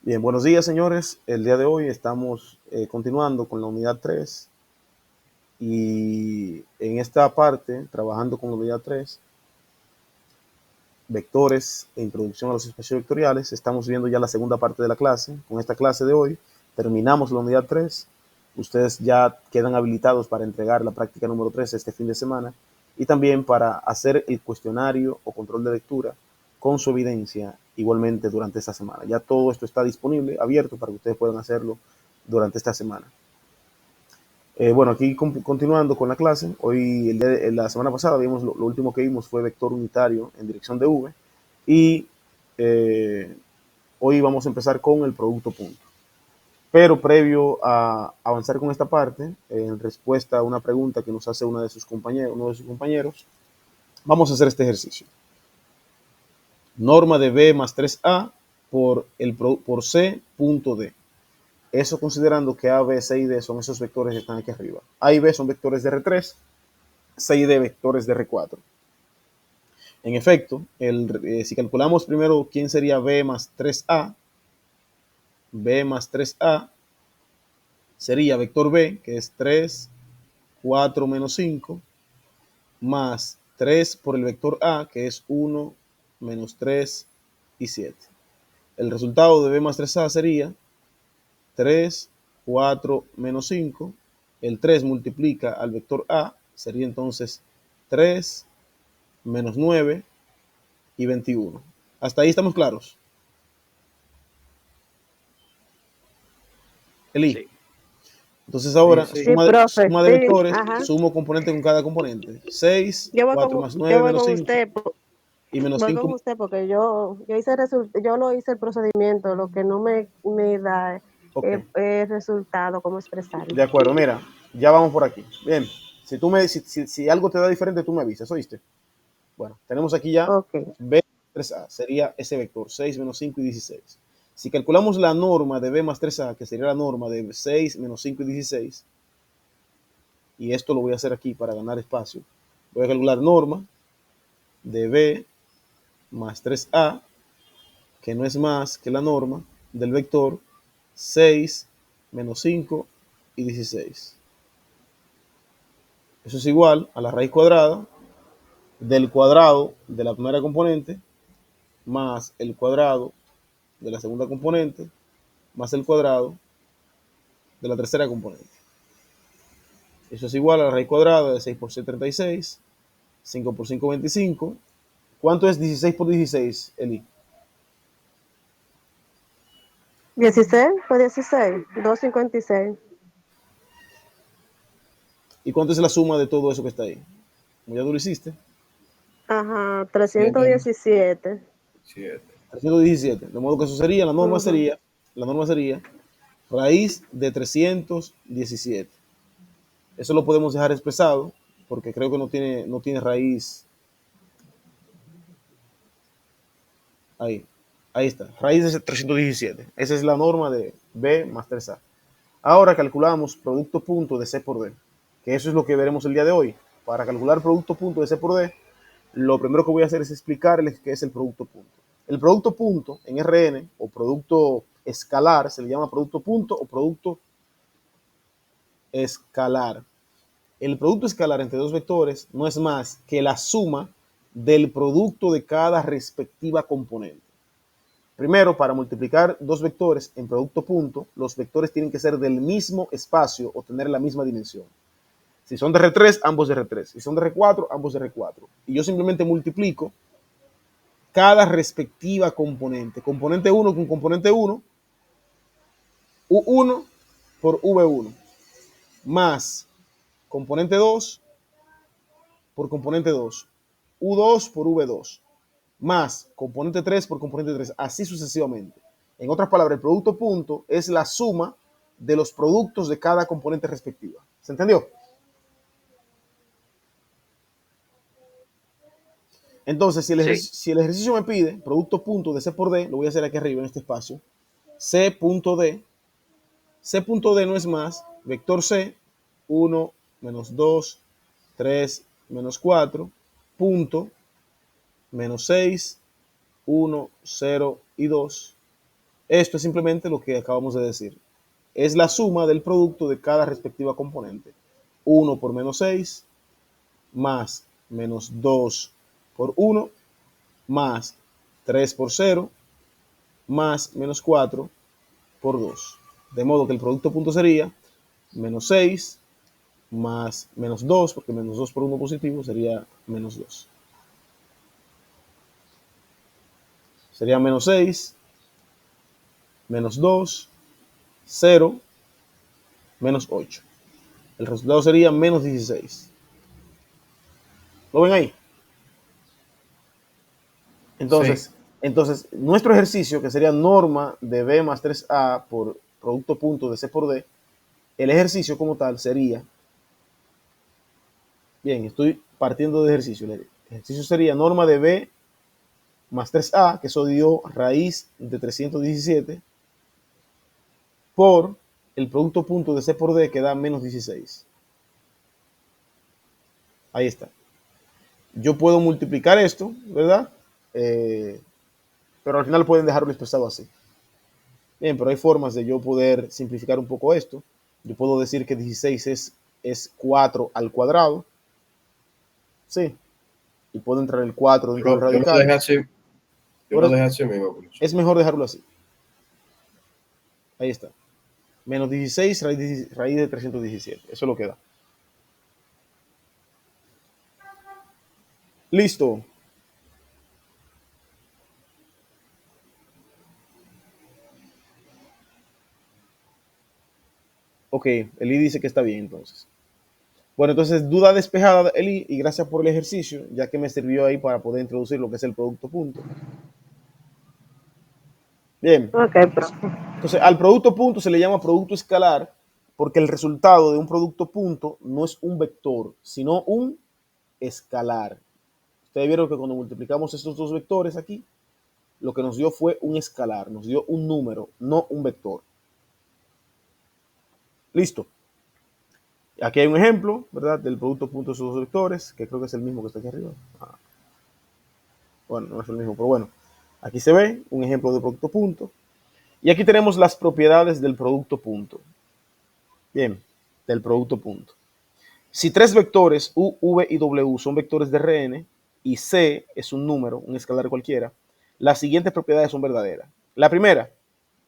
Bien, buenos días, señores. El día de hoy estamos continuando con la unidad 3 y en esta parte, trabajando con la unidad 3, vectores e introducción a los espacios vectoriales, estamos viendo ya la segunda parte de la clase. Con esta clase de hoy terminamos la unidad 3. Ustedes ya quedan habilitados para entregar la práctica número 3 este fin de semana y también para hacer el cuestionario o control de lectura con su evidencia igualmente durante esta semana. Ya todo esto está disponible, abierto para que ustedes puedan hacerlo durante esta semana. Bueno, aquí continuando con la clase, hoy, la semana pasada, vimos lo último que vimos fue vector unitario en dirección de V y hoy vamos a empezar con el producto punto. Pero previo a avanzar con esta parte, en respuesta a una pregunta que nos hace uno de sus compañeros, vamos a hacer este ejercicio. Norma de B más 3A por C punto D. Eso considerando que A, B, C y D son esos vectores que están aquí arriba. A y B son vectores de R3, C y D vectores de R4. En efecto, si calculamos primero quién sería B más 3A, B más 3A sería vector B, que es 3, 4 menos 5, más 3 por el vector A, que es 1, menos 3 y 7. El resultado de B más 3A sería 3, 4 menos 5. El 3 multiplica al vector A, sería entonces 3 menos 9 y 21. Hasta ahí estamos claros. Eli. Sí. Entonces ahora, Sí. suma de Sí, vectores, ajá. sumo componente con cada componente. 6, Yo voy 4 con, más yo 9 voy menos con 5 usted, y menos voy 5. con usted porque yo lo hice el procedimiento, lo que no me da Ok, el resultado, cómo expresarlo. de acuerdo, mira, ya vamos por aquí. Bien, si algo te da diferente, tú me avisas, ¿oíste? Bueno, tenemos aquí ya Ok, B más 3A, sería ese vector, 6 menos 5 y 16. Si calculamos la norma de B más 3A, que sería la norma de 6 menos 5 y 16, y esto lo voy a hacer aquí para ganar espacio, voy a calcular norma de B más 3A, que no es más que la norma del vector 6 menos 5 y 16. Eso es igual a la raíz cuadrada del cuadrado de la primera componente más el cuadrado de la segunda componente más el cuadrado de la tercera componente. Eso es igual a la raíz cuadrada de 6 por 6, 36, 5 por 5, 25. ¿Cuánto es 16 por 16, Eli? 16 fue 16, 256. ¿Y cuánto es la suma de todo eso que está ahí? Como ya tú lo hiciste, Ajá, 7. 317. 7. 317. De modo que eso sería, Ujú. la norma sería raíz de 317. Eso lo podemos dejar expresado porque creo que no tiene raíz. Ahí, ahí está, raíz de 317. Esa es la norma de B más 3A. Ahora calculamos producto punto de C por D, que eso es lo que veremos el día de hoy. Para calcular producto punto de C por D, lo primero que voy a hacer es explicarles qué es el producto punto. El producto punto en Rn o producto escalar se le llama producto punto o producto escalar. El producto escalar entre dos vectores no es más que la suma del producto de cada respectiva componente. Primero, para multiplicar dos vectores en producto punto, los vectores tienen que ser del mismo espacio o tener la misma dimensión. Si son de R3, ambos de R3. Si son de R4, ambos de R4. Y yo simplemente multiplico cada respectiva componente. Componente 1 con componente 1, U1 por V1, más componente 2 por componente 2, U2 por V2, más componente 3 por componente 3, así sucesivamente. En otras palabras, el producto punto es la suma de los productos de cada componente respectiva. ¿Se entendió? Entonces, Sí. si el ejercicio me pide producto punto de C por D, lo voy a hacer aquí arriba en este espacio, C punto D. C punto D no es más vector C, 1, menos 2, 3, menos 4, menos 6, 1, 0 y 2, Esto es simplemente lo que acabamos de decir. Es la suma del producto de cada respectiva componente. 1 por menos 6 más menos 2 por 1 más 3 por 0 más menos 4 por 2. De modo que el producto punto sería menos 6 más menos 2, porque menos 2 por 1 positivo sería menos 2. Sería menos 6, menos 2, 0, menos 8. El resultado sería menos 16. ¿Lo ven ahí? Sí. Entonces, nuestro ejercicio, que sería norma de B más 3A por producto punto de C por D, el ejercicio como tal sería, bien, estoy partiendo de ejercicio, el ejercicio sería norma de B más 3A, que eso dio raíz de 317, por el producto punto de C por D, que da menos 16. Ahí está. Yo puedo multiplicar esto, ¿verdad? Pero al final pueden dejarlo expresado así. Bien, pero hay formas de yo poder simplificar un poco esto. Yo puedo decir que 16 es 4 al cuadrado. Sí. Y puedo entrar el 4 dentro de Yo lo dejé radicales. así, yo Pero lo dejé así mismo, profesor. es mejor dejarlo así. Ahí está. Menos 16 raíz de 317. Eso es lo que da. Listo. Ok, Eli dice que está bien entonces. Bueno, entonces duda despejada, Eli, y gracias por el ejercicio, ya que me sirvió ahí para poder introducir lo que es el producto punto. Bien, Ok, profe. entonces al producto punto se le llama producto escalar porque el resultado de un producto punto no es un vector, sino un escalar. Ustedes vieron que cuando multiplicamos estos dos vectores aquí, lo que nos dio fue un escalar, nos dio un número, no un vector. Listo. Aquí hay un ejemplo, ¿verdad? Del producto punto de esos dos vectores, que creo que es el mismo que está aquí arriba. Bueno, no es el mismo, pero bueno. Aquí se ve un ejemplo de producto punto. Y aquí tenemos las propiedades del producto punto. Bien, del producto punto. Si tres vectores U, V y W son vectores de Rn y C es un número, un escalar cualquiera, las siguientes propiedades son verdaderas. La primera,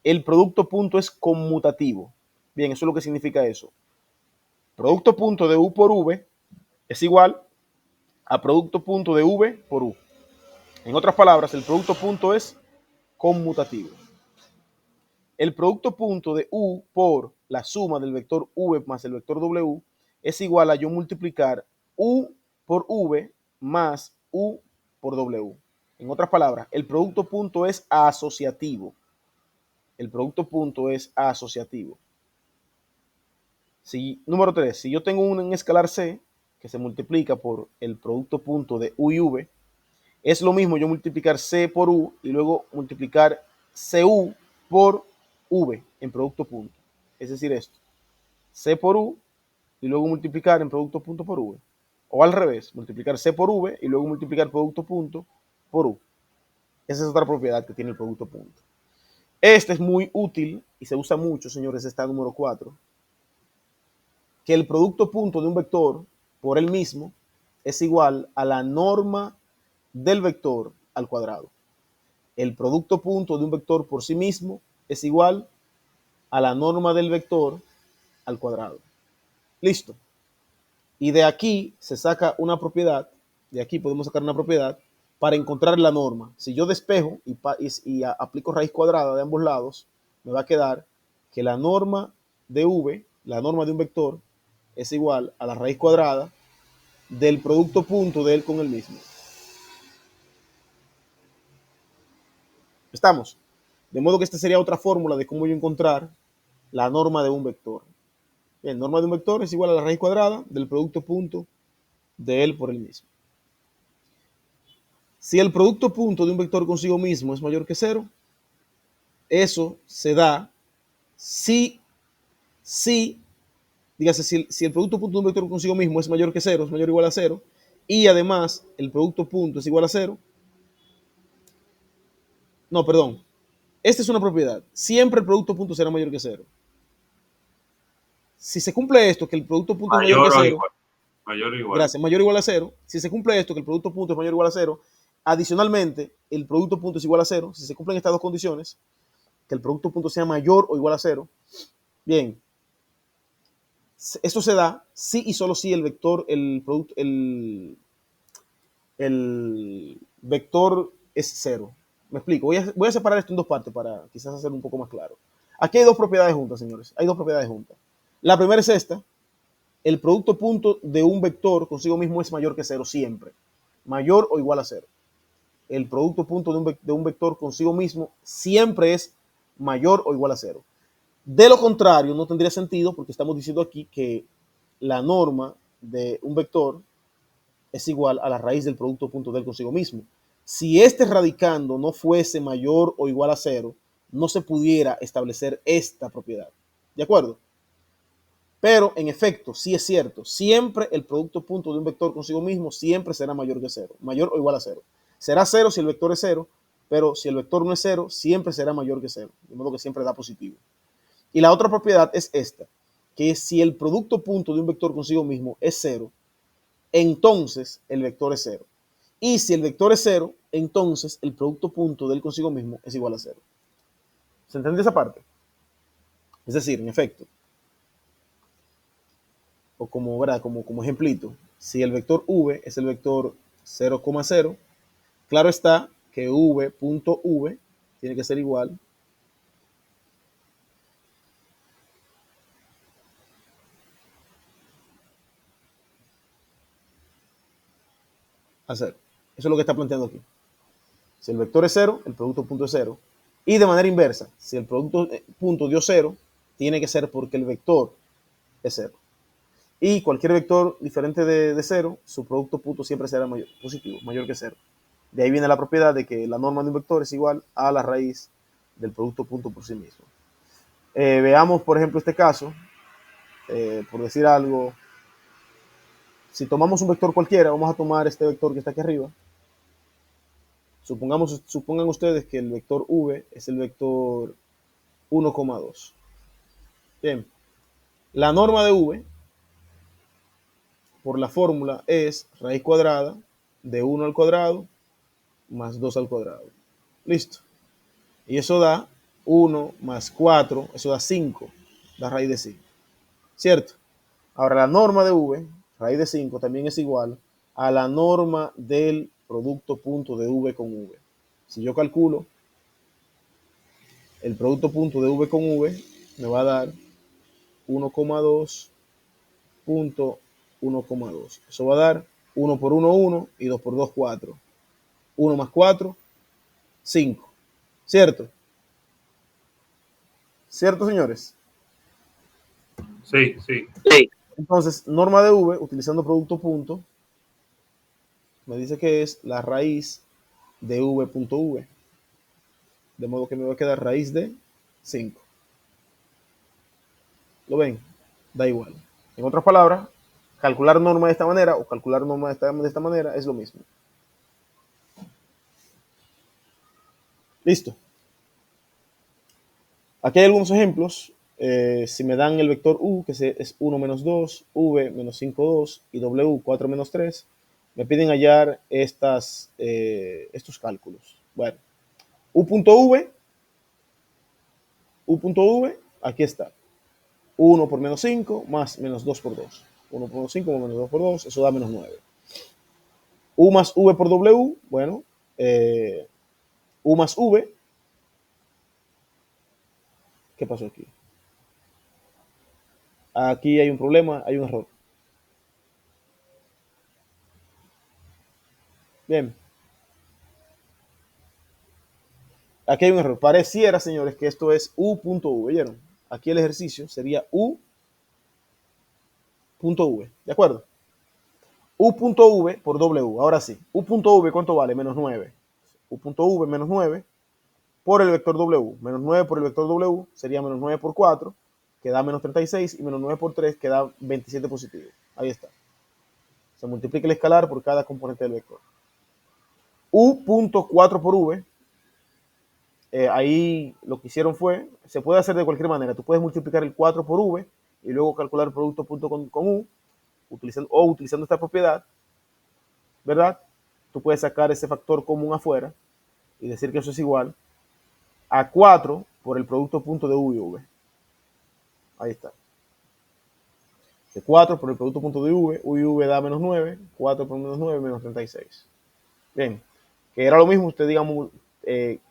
el producto punto es conmutativo. Bien, eso es lo que significa eso. Producto punto de U por V es igual a producto punto de V por U. En otras palabras, el producto punto es conmutativo. El producto punto de U por la suma del vector V más el vector W es igual a yo multiplicar U por V más U por W. En otras palabras, el producto punto es asociativo. El producto punto es asociativo. Número 3, si yo tengo un escalar C que se multiplica por el producto punto de U y V, es lo mismo yo multiplicar C por U y luego multiplicar CU por V en producto punto. Es decir, esto. C por U y luego multiplicar en producto punto por V. O al revés, multiplicar C por V y luego multiplicar producto punto por U. Esa es otra propiedad que tiene el producto punto. Este es muy útil y se usa mucho, señores, está número 4, que el producto punto de un vector por él mismo es igual a la norma del vector al cuadrado. El producto punto de un vector por sí mismo es igual a la norma del vector al cuadrado. Listo. Y de aquí se saca una propiedad, de aquí podemos sacar una propiedad para encontrar la norma. Si yo despejo y aplico raíz cuadrada de ambos lados, me va a quedar que la norma de V, la norma de un vector, es igual a la raíz cuadrada del producto punto de él con el mismo. ¿Estamos? De modo que esta sería otra fórmula de cómo yo encontrar la norma de un vector. Bien, norma de un vector es igual a la raíz cuadrada del producto punto de él por el mismo. Si el producto punto de un vector consigo mismo es mayor que cero, eso se da dígase, si el producto punto de un vector consigo mismo es mayor que cero, es mayor o igual a cero, y además el producto punto es igual a cero, no, perdón, esta es una propiedad. Siempre el producto punto será mayor que cero. Si se cumple esto, que el producto punto es mayor que Mayor o cero, igual. Mayor o igual. gracias, mayor o igual a cero. Si se cumple esto, que el producto punto es mayor o igual a cero, adicionalmente, el producto punto es igual a cero. Si se cumplen estas dos condiciones, que el producto punto sea mayor o igual a cero, bien, esto se da si y solo si el vector, el vector es cero. Me explico. Voy a separar esto en dos partes para quizás hacer un poco más claro. Aquí hay dos propiedades juntas, señores. Hay dos propiedades juntas. La primera es esta. El producto punto de un vector consigo mismo es mayor que cero siempre. Mayor o igual a cero. El producto punto de un vector consigo mismo siempre es mayor o igual a cero. De lo contrario, no tendría sentido porque estamos diciendo aquí que la norma de un vector es igual a la raíz del producto punto de él consigo mismo. Si este radicando no fuese mayor o igual a cero, no se pudiera establecer esta propiedad. ¿De acuerdo? Pero en efecto, sí es cierto, siempre el producto punto de un vector consigo mismo siempre será mayor que cero, mayor o igual a cero. Será cero si el vector es cero, pero si el vector no es cero, siempre será mayor que cero, de modo que siempre da positivo. Y la otra propiedad es esta, que si el producto punto de un vector consigo mismo es cero, entonces el vector es cero. Y si el vector es cero, entonces el producto punto del consigo mismo es igual a cero. ¿Se entiende esa parte? Es decir, en efecto, o como, ¿verdad? Como ejemplito, si el vector v es el vector 0,0, claro está que v.v tiene que ser igual a 0. Eso es lo que está planteando aquí. Si el vector es 0, el producto punto es 0. Y de manera inversa, si el producto punto dio 0, tiene que ser porque el vector es 0. Y cualquier vector diferente de 0, su producto punto siempre será mayor, positivo, mayor que 0. De ahí viene la propiedad de que la norma de un vector es igual a la raíz del producto punto por sí mismo. Veamos, por ejemplo, este caso. Por decir algo, si tomamos un vector cualquiera, vamos a tomar este vector que está aquí arriba. Supongan ustedes que el vector v es el vector 1,2. Bien, la norma de v por la fórmula es raíz cuadrada de 1 al cuadrado más 2 al cuadrado. Listo. Y eso da 1 más 4, eso da 5, da raíz de 5. ¿Cierto? Ahora la norma de v, raíz de 5, también es igual a la norma del producto punto de v con v. Si yo calculo el producto punto de v con v, me va a dar 1,2 punto 1,2. Eso va a dar 1 por 1, 1 y 2 por 2, 4. 1 más 4, 5. ¿Cierto? ¿Cierto, señores? Sí, sí. Entonces, norma de v, utilizando producto punto, me dice que es la raíz de v.v. De modo que me va a quedar raíz de 5. ¿Lo ven? Da igual. En otras palabras, calcular norma de esta manera o calcular norma de esta manera es lo mismo. Listo. Aquí hay algunos ejemplos. Si me dan el vector u, que es 1 menos 2, v menos 5, 2 y w 4 menos 3, me piden hallar estos cálculos. Bueno, u.v, aquí está. 1 por menos 5 más menos 2 por 2. 1 por menos 5 más menos 2 por 2, eso da menos 9. U más v por w, bueno, u más v. ¿Qué pasó aquí? Aquí hay un problema, hay un error. Bien. Aquí hay un error. Pareciera, señores, que esto es u.v. ¿Vieron? Aquí el ejercicio sería u.v. ¿De acuerdo? U.v por w. Ahora sí. U.v, ¿cuánto vale? Menos 9. U.v menos 9 por el vector w. Menos 9 por el vector w sería menos 9 por 4, que da menos 36, y menos 9 por 3, que da 27 positivo. Ahí está. Se multiplica el escalar por cada componente del vector. U.4 por v ahí lo que hicieron fue, se puede hacer de cualquier manera. Tú puedes multiplicar el 4 por V y luego calcular el producto punto con U, utilizando esta propiedad, ¿verdad? Tú puedes sacar ese factor común afuera y decir que eso es igual a 4 por el producto punto de U y V. Ahí está. De 4 por el producto punto de V, U y V da menos 9, 4 por menos 9, menos 36. Bien, que era lo mismo usted, digamos,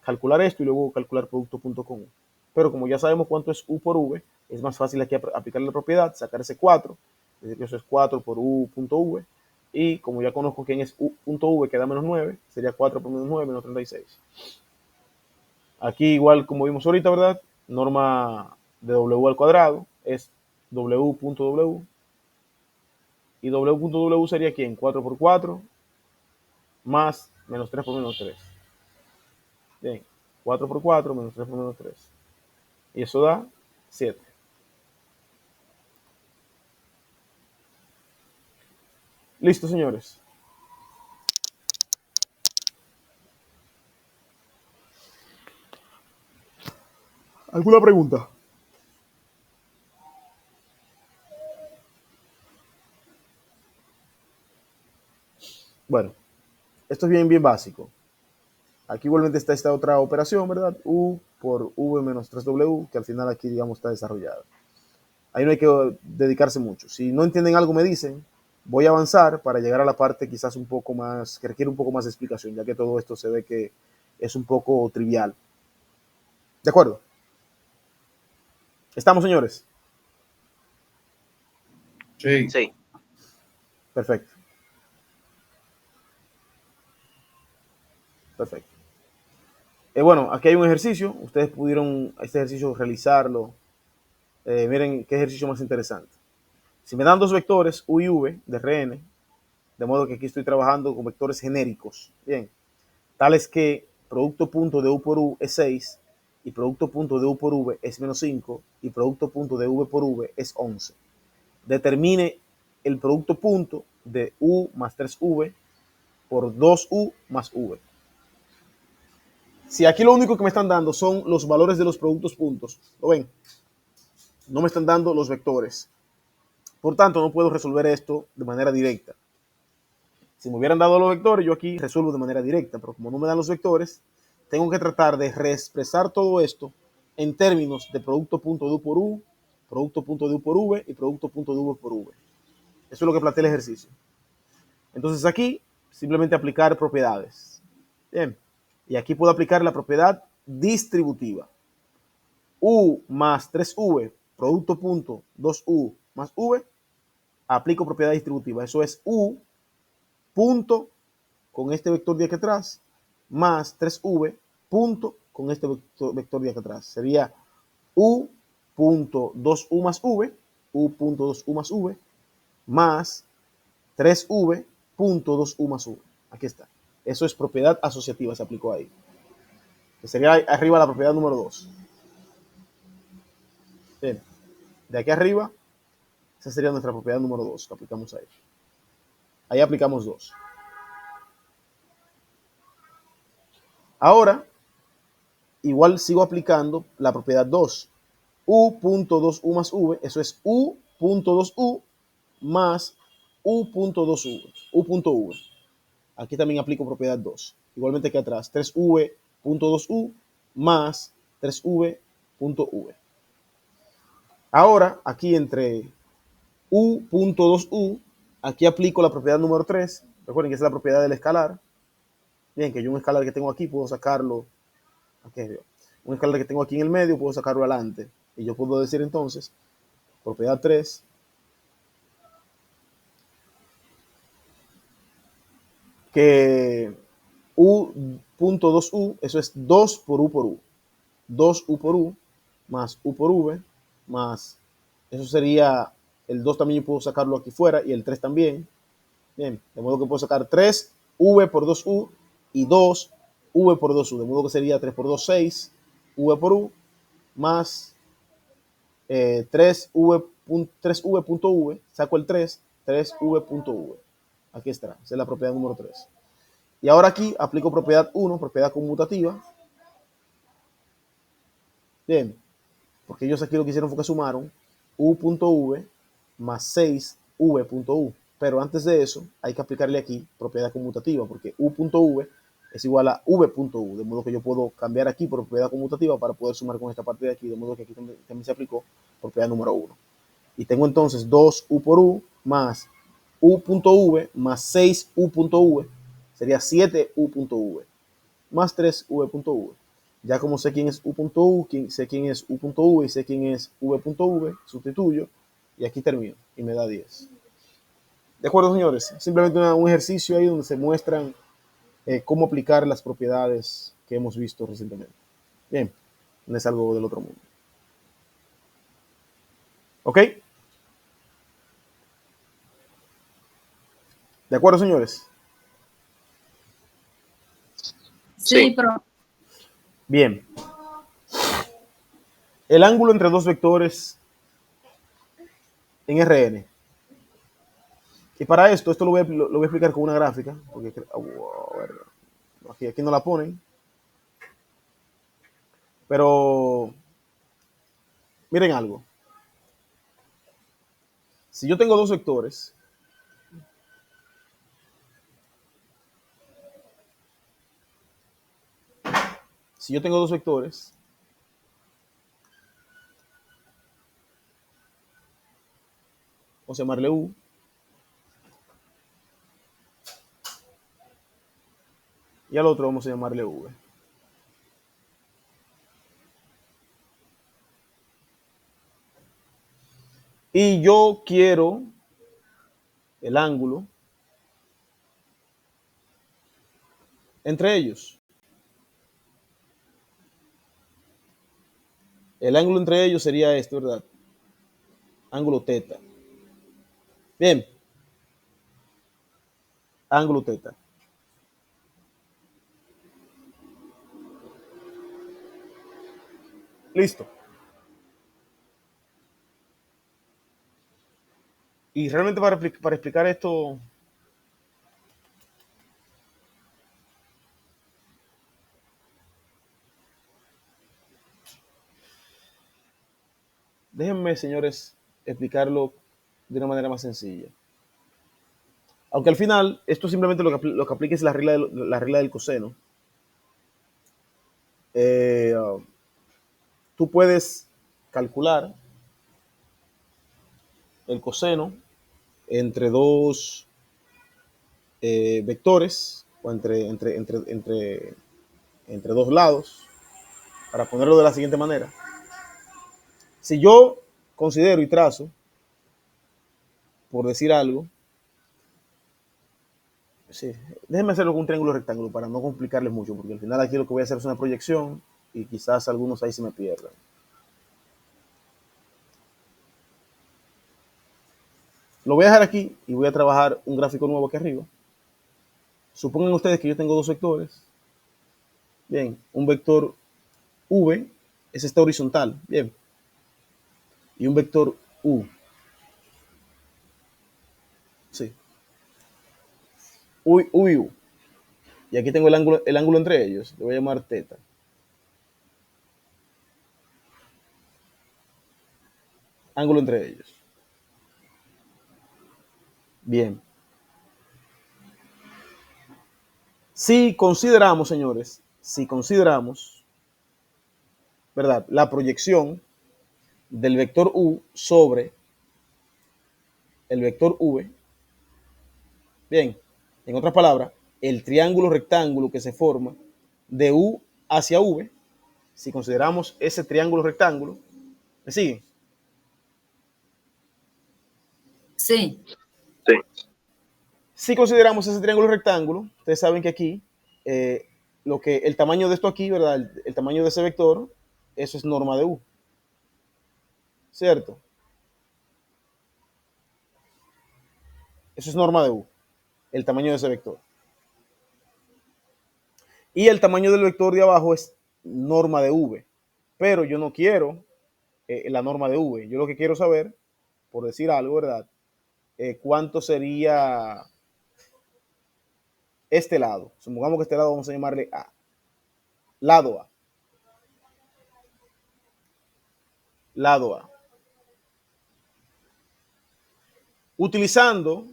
calcular esto y luego calcular producto punto con U. Pero como ya sabemos cuánto es U por V, es más fácil aquí aplicar la propiedad, sacar ese 4, es decir, que eso es 4 por U punto V, y como ya conozco quién es U punto V, que da menos 9, sería 4 por menos 9, menos 36. Aquí igual como vimos ahorita, ¿verdad? Norma de W al cuadrado es W punto W, y W punto W sería ¿quién? 4 por 4 más menos 3 por menos 3. Bien, 4 por 4 menos 3 por menos 3. Y eso da 7. Listo, señores. ¿Alguna pregunta? Bueno, esto es bien básico. Aquí igualmente está esta otra operación, ¿verdad? U por V menos 3W, que al final aquí, digamos, está desarrollada. Ahí no hay que dedicarse mucho. Si no entienden algo, me dicen. Voy a avanzar para llegar a la parte quizás un poco más, que requiere un poco más de explicación, ya que todo esto se ve que es un poco trivial. ¿De acuerdo? ¿Estamos, señores? Sí. Sí. Perfecto. Perfecto. Bueno, aquí hay un ejercicio. Ustedes pudieron este ejercicio realizarlo. Miren qué ejercicio más interesante. Si me dan dos vectores, U y V, de Rn, de modo que aquí estoy trabajando con vectores genéricos, bien, tales que producto punto de U por U es 6, y producto punto de U por V es menos 5, y producto punto de V por V es 11. Determine el producto punto de U más 3V por 2U más V. Si aquí lo único que me están dando son los valores de los productos puntos, ¿lo ven? No me están dando los vectores. Por tanto, no puedo resolver esto de manera directa. Si me hubieran dado los vectores, yo aquí resuelvo de manera directa, pero como no me dan los vectores, tengo que tratar de reexpresar todo esto en términos de producto punto de U por U, producto punto de U por V y producto punto de V por V. Eso es lo que plantea el ejercicio. Entonces aquí, simplemente aplicar propiedades. Bien, y aquí puedo aplicar la propiedad distributiva. U más 3V, producto punto 2U más V, aplico propiedad distributiva. Eso es U punto con este vector de aquí atrás más 3V punto con este vector de aquí atrás. Sería U punto 2U más V, U punto 2U más V, más 3V punto 2U más V. Aquí está. Eso es propiedad asociativa, se aplicó ahí. Que sería arriba la propiedad número 2. Bien. De aquí arriba, esa sería nuestra propiedad número 2 que aplicamos ahí. Ahí aplicamos 2. Ahora, igual sigo aplicando la propiedad 2. U punto 2U más V, eso es U punto 2U más U punto 2V, U punto V. Aquí también aplico propiedad 2. Igualmente aquí atrás, 3V punto 2U más 3V punto V. Ahora, aquí entre U punto 2U, aquí aplico la propiedad número 3. Recuerden que es la propiedad del escalar. Bien, que yo un escalar que tengo aquí puedo sacarlo. Aquí arriba. Un escalar que tengo aquí en el medio puedo sacarlo adelante. Y yo puedo decir entonces, propiedad 3, que U.2U, eso es 2 por U por U. 2U por U más U por V más, eso sería, el 2 también yo puedo sacarlo aquí fuera y el 3 también. Bien, de modo que puedo sacar 3V por 2U y 2V por 2U. De modo que sería 3 por 2, 6, V por U más 3V.V, saco el 3, 3V.V. Aquí está, esa es la propiedad número 3. Y ahora aquí aplico propiedad 1, propiedad conmutativa. Bien, porque ellos aquí lo que hicieron fue que sumaron u.v más 6v.u. Pero antes de eso, hay que aplicarle aquí propiedad conmutativa, porque u.v es igual a v.u, de modo que yo puedo cambiar aquí por propiedad conmutativa para poder sumar con esta parte de aquí, de modo que aquí también se aplicó propiedad número 1. Y tengo entonces 2u por u más u.v más 6u.v, sería 7u.v, más 3v.v. Ya como sé quién es u.u, sé quién es u.v y sé quién es v.v, sustituyo y aquí termino y me da 10. ¿De acuerdo, señores? Simplemente un ejercicio ahí donde se muestran cómo aplicar las propiedades que hemos visto recientemente. Bien, no es algo del otro mundo. ¿Ok? ¿De acuerdo, señores? Sí, pero Bien. El ángulo entre dos vectores en Rn. Y para esto lo voy a explicar con una gráfica, porque aquí no la ponen. Pero miren algo. Si yo tengo dos vectores, vamos a llamarle U, y al otro vamos a llamarle V. Y yo quiero el ángulo entre ellos. El ángulo entre ellos sería este, ¿verdad? Ángulo teta. Bien. Ángulo teta. Listo. Y realmente para explicar esto, déjenme, señores, explicarlo de una manera más sencilla. Aunque al final, esto simplemente lo que aplica es la regla del coseno. Tú puedes calcular el coseno entre dos vectores o entre dos lados para ponerlo de la siguiente manera. Si yo considero y trazo, por decir algo, sí, déjenme hacerlo con un triángulo rectángulo para no complicarles mucho, porque al final aquí lo que voy a hacer es una proyección y quizás algunos ahí se me pierdan. Lo voy a dejar aquí y voy a trabajar un gráfico nuevo aquí arriba. Supongan ustedes que yo tengo dos vectores. Bien, un vector V es este horizontal. Bien. Y un vector U. Sí. U y U. Y aquí tengo el ángulo entre ellos. Le voy a llamar teta. Ángulo entre ellos. Bien. Si consideramos, señores, ¿verdad? La proyección del vector U sobre el vector V. Bien. En otras palabras, el triángulo rectángulo que se forma de U hacia V, si consideramos ese triángulo rectángulo, ¿me siguen? sí. Sí. Si consideramos ese triángulo rectángulo, ustedes saben que aquí, el tamaño de esto aquí, ¿verdad? El tamaño de ese vector, eso es norma de U. ¿Cierto? Eso es norma de U, el tamaño de ese vector. Y el tamaño del vector de abajo es norma de V. Pero yo no quiero la norma de V. Yo lo que quiero saber, por decir algo, ¿verdad? ¿Cuánto sería este lado? Supongamos que este lado vamos a llamarle A. Lado A. lado A. Utilizando,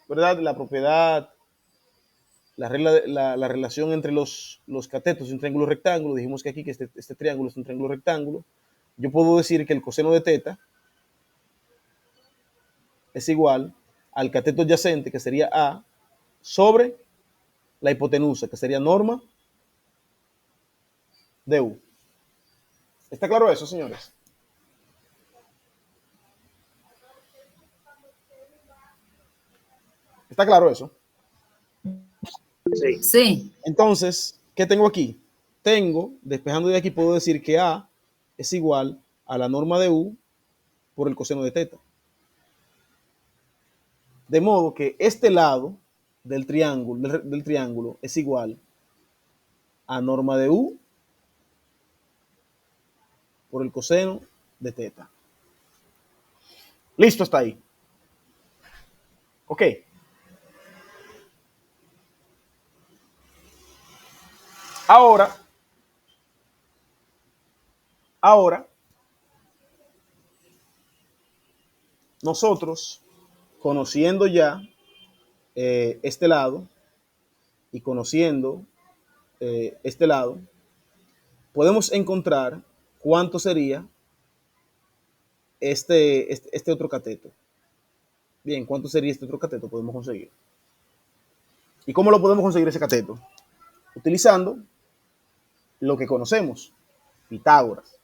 ¿verdad?, la propiedad, la relación entre los catetos de un triángulo rectángulo. Dijimos que aquí que este triángulo es un triángulo rectángulo. Yo puedo decir que el coseno de teta es igual al cateto adyacente, que sería A, sobre la hipotenusa, que sería norma de U. ¿Está claro eso, señores? ¿Está claro eso? Sí. Sí. Entonces, ¿qué tengo aquí? Despejando de aquí, puedo decir que A es igual a la norma de U por el coseno de teta. De modo que este lado del triángulo es igual a norma de U por el coseno de teta. Listo, hasta ahí. Ok. Ahora, nosotros, conociendo ya este lado y conociendo este lado, podemos encontrar cuánto sería este otro cateto. Bien, ¿cuánto sería este otro cateto? Podemos conseguir. ¿Y cómo lo podemos conseguir ese cateto? Utilizando lo que conocemos, Pitágoras.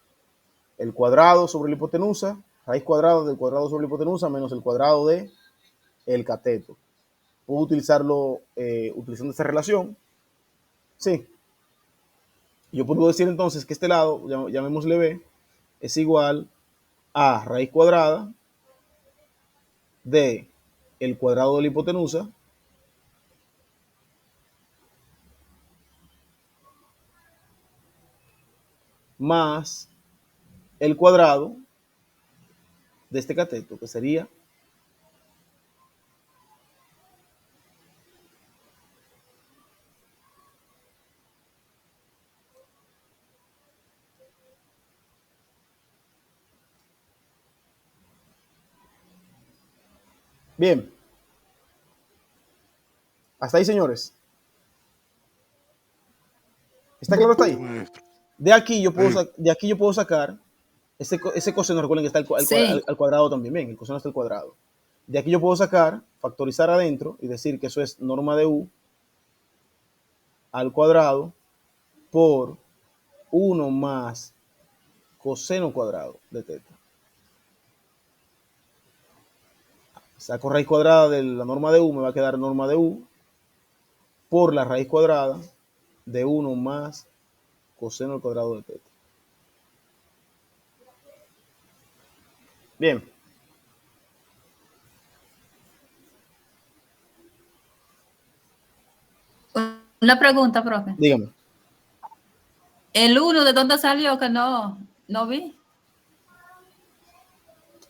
El cuadrado sobre la hipotenusa, raíz cuadrada del cuadrado sobre la hipotenusa menos el cuadrado de el cateto. Puedo utilizarlo utilizando esta relación. Sí. Yo puedo decir entonces que este lado, llamémosle B, es igual a raíz cuadrada de el cuadrado de la hipotenusa más el cuadrado de este cateto, que sería bien. Hasta ahí, señores. ¿Está claro hasta ahí? De aquí yo puedo sacar ese coseno. Recuerden que está Sí. al cuadrado también. Bien, el coseno está al cuadrado. De aquí yo puedo sacar, factorizar adentro y decir que eso es norma de U al cuadrado por 1 más coseno cuadrado de teta. Saco raíz cuadrada de la norma de U, me va a quedar norma de U por la raíz cuadrada de 1 más coseno al cuadrado de teta. Bien. Una pregunta, profe. Dígame. ¿El 1 de dónde salió que no vi?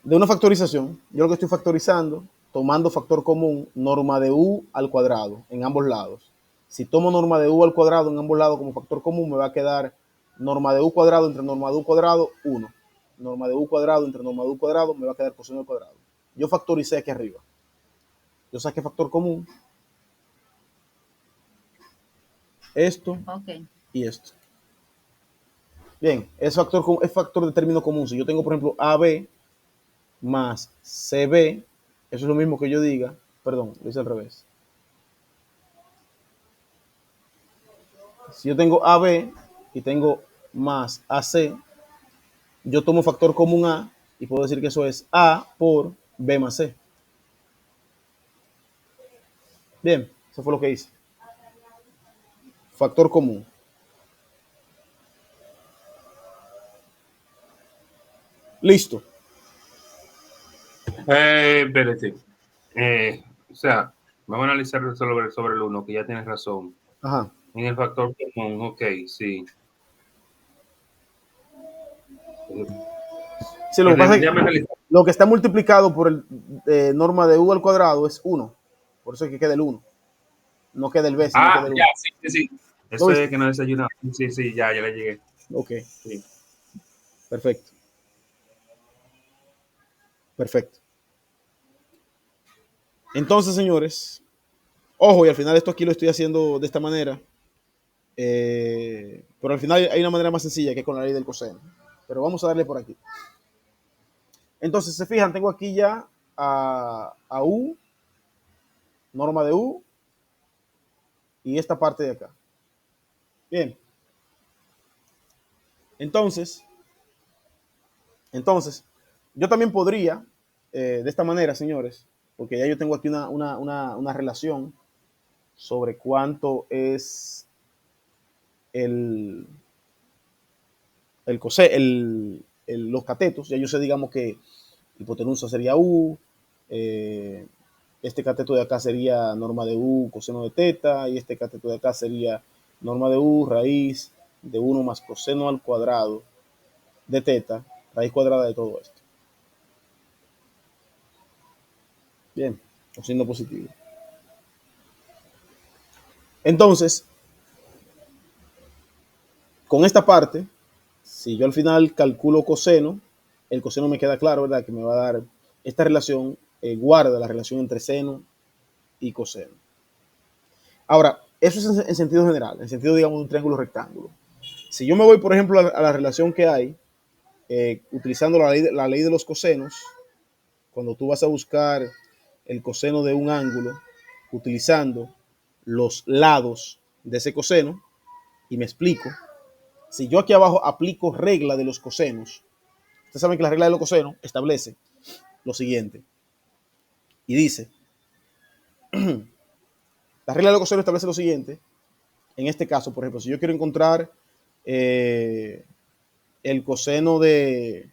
De una factorización, yo lo que estoy factorizando, tomando factor común, norma de U al cuadrado en ambos lados. Si tomo norma de U al cuadrado en ambos lados como factor común, me va a quedar norma de U cuadrado entre norma de U cuadrado, 1. Norma de U cuadrado entre norma de U cuadrado, me va a quedar coseno al cuadrado. Yo factoricé aquí arriba. Yo saqué factor común, esto Ok. y esto. Bien, es factor de término común. Si yo tengo, por ejemplo, AB más CB, eso es lo mismo que yo diga, perdón, lo hice al revés. Si yo tengo AB y tengo más AC, yo tomo factor común A y puedo decir que eso es A por B más C. Bien, eso fue lo que hice. Factor común. Listo. Espérate. O sea, vamos a analizar sobre el 1, que ya tienes razón. Ajá. En el factor común, ok, sí. Sí, lo que pasa es Déjame que analizar. lo que está multiplicado por el norma de U al cuadrado es 1. Por eso es que queda el 1. No queda el B, sino queda el Ya, 1. sí, sí, sí. ¿Lo Eso es viste? que no desayunaba. Sí, sí, ya le llegué. Ok, Sí. perfecto. Perfecto. Entonces, señores, ojo, y al final esto aquí lo estoy haciendo de esta manera, pero al final hay una manera más sencilla que es con la ley del coseno. Pero vamos a darle por aquí. Entonces, se fijan, tengo aquí ya a U, norma de U, y esta parte de acá. Bien. Entonces, yo también podría, de esta manera, señores, porque ya yo tengo aquí una relación sobre cuánto es los catetos. Ya yo sé, digamos, que hipotenusa sería U, este cateto de acá sería norma de U coseno de teta, y este cateto de acá sería norma de U raíz de 1 más coseno al cuadrado de teta, raíz cuadrada de todo esto. Bien, o signo positivo. Entonces, con esta parte, si yo al final calculo coseno, el coseno me queda claro, ¿verdad? Que me va a dar esta relación, guarda la relación entre seno y coseno. Ahora, eso es en sentido general, en sentido, digamos, de un triángulo rectángulo. Si yo me voy, por ejemplo, a la relación que hay, utilizando la ley de los cosenos, cuando tú vas a buscar el coseno de un ángulo, utilizando los lados de ese coseno, y me explico, si yo aquí abajo aplico regla de los cosenos, ustedes saben que la regla de los cosenos establece lo siguiente, y dice, la regla de los cosenos establece lo siguiente, en este caso, por ejemplo, si yo quiero encontrar el coseno de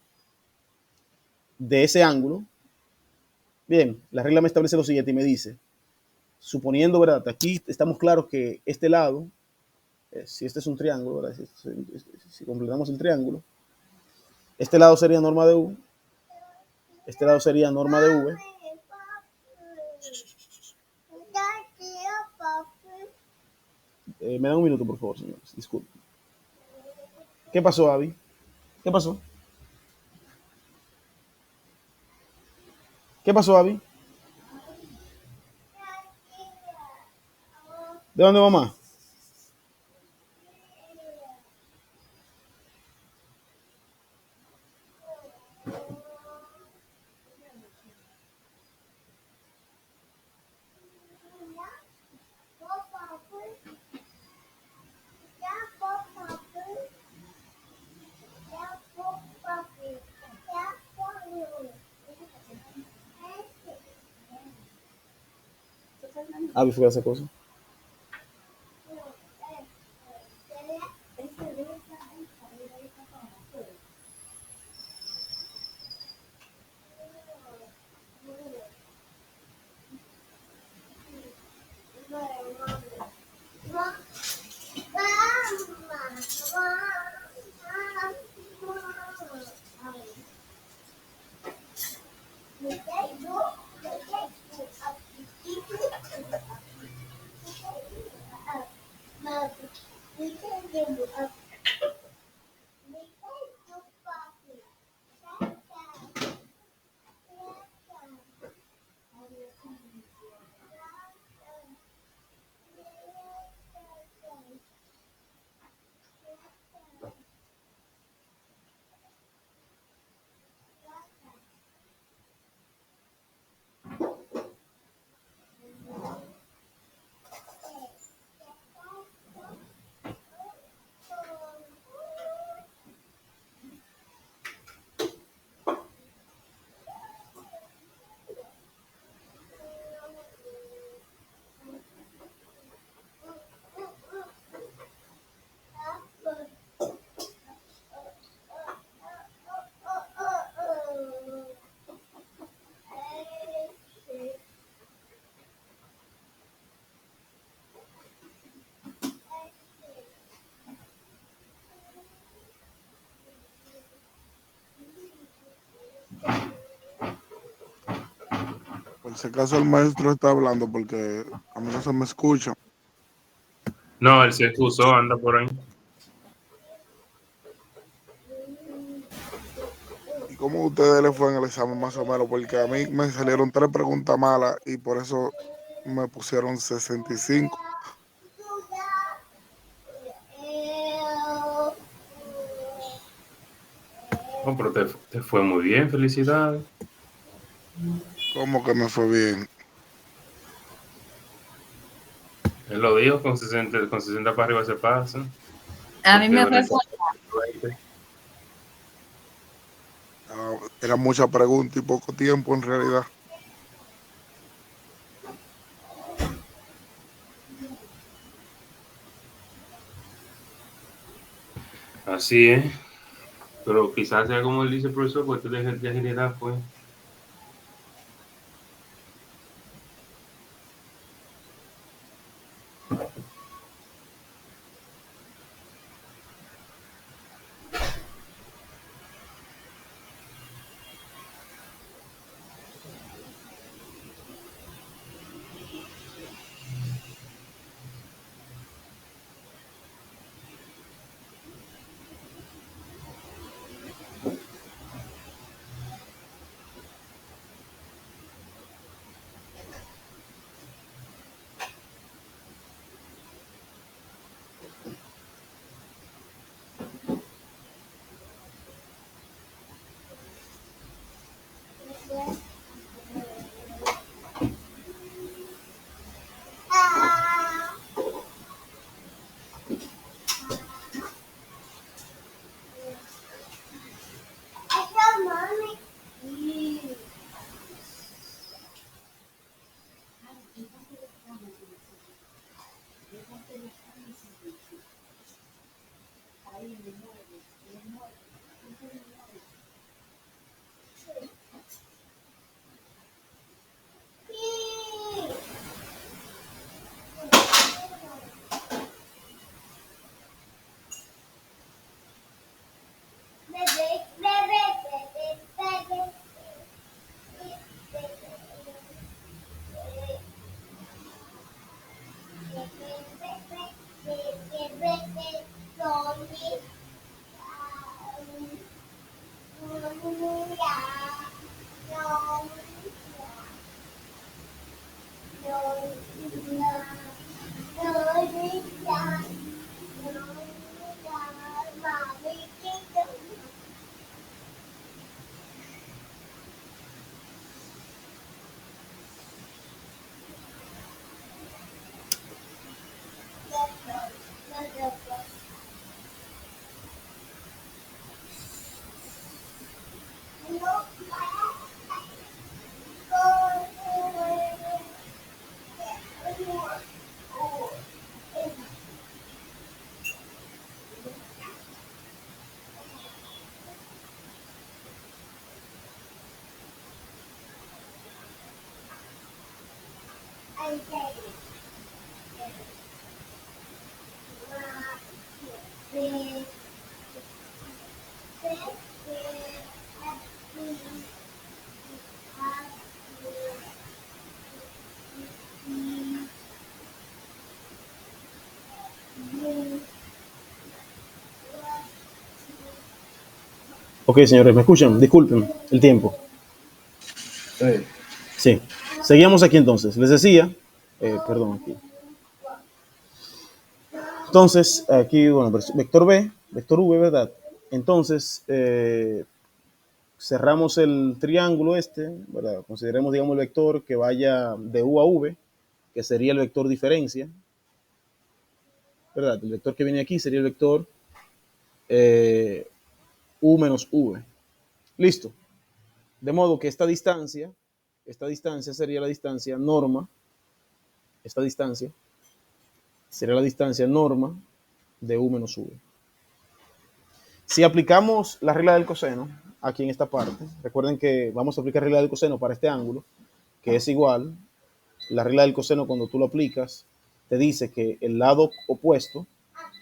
ese ángulo, bien, la regla me establece lo siguiente y me dice, suponiendo, ¿verdad? Aquí estamos claros que este lado, si este es un triángulo, ¿verdad? Si completamos el triángulo, este lado sería norma de U, este lado sería norma de V. Me dan un minuto, por favor, señores. Disculpen. ¿Qué pasó, Abby? ¿Qué pasó? ¿Qué pasó, Abby? ¿De dónde, mamá? Abby fue a esa cosa. Por si acaso el maestro está hablando, porque a mí no se me escucha. No, él se excusó, anda por ahí. ¿Cómo a ustedes les fue en el examen más o menos? Porque a mí me salieron 3 preguntas malas y por eso me pusieron 65. No, pero te fue muy bien, felicidades. ¿Cómo que me fue bien? Él lo dijo, con 60 para arriba se pasa. A mí Porque me de fue rechazo 20. Era mucha pregunta y poco tiempo en realidad. Así es. Pero quizás sea como él dice el profesor, pues de agilidad fue. Ok, señores, ¿me escuchan? Disculpen el tiempo. Sí. Sí. Seguíamos aquí entonces. Les decía, perdón, aquí. Entonces, aquí, bueno, vector B, vector V, ¿verdad? Entonces, cerramos el triángulo este, ¿verdad? Consideremos, digamos, el vector que vaya de U a V, que sería el vector diferencia, ¿verdad? El vector que viene aquí sería el vector U menos V. Listo. De modo que esta distancia sería la distancia norma, esta distancia sería la distancia norma de U menos V. Si aplicamos la regla del coseno aquí en esta parte, recuerden que vamos a aplicar la regla del coseno para este ángulo, que es igual, la regla del coseno cuando tú lo aplicas, te dice que el lado opuesto,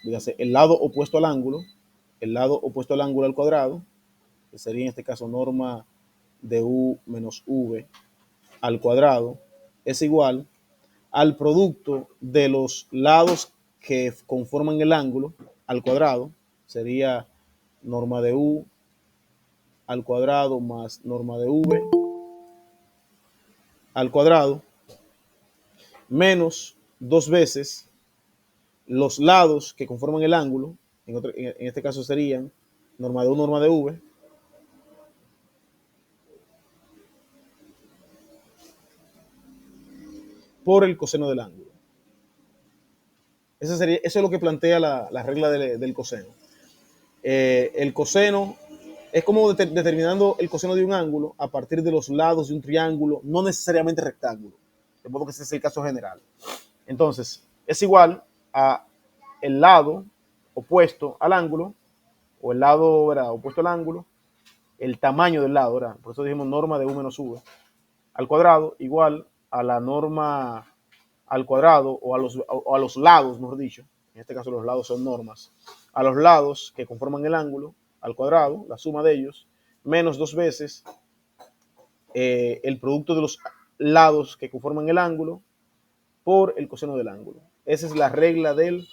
dígase, el lado opuesto al ángulo al cuadrado, que sería en este caso norma de U menos V al cuadrado, es igual al producto de los lados que conforman el ángulo al cuadrado, sería norma de U al cuadrado más norma de v al cuadrado menos 2 veces los lados que conforman el ángulo, en este caso serían norma de u, norma de v, por el coseno del ángulo. Eso es lo que plantea la regla del coseno. El coseno es como determinando el coseno de un ángulo a partir de los lados de un triángulo, no necesariamente rectángulo, de modo que ese es el caso general. Entonces, es igual a el lado opuesto al ángulo, o el lado, ¿verdad?, opuesto al ángulo, el tamaño del lado, ¿verdad? Por eso dijimos norma de u menos v al cuadrado, igual a la norma al cuadrado, o a los lados, mejor dicho, en este caso los lados son normas, a los lados que conforman el ángulo al cuadrado, la suma de ellos, menos 2 veces el producto de los lados que conforman el ángulo por el coseno del ángulo. Esa es la regla del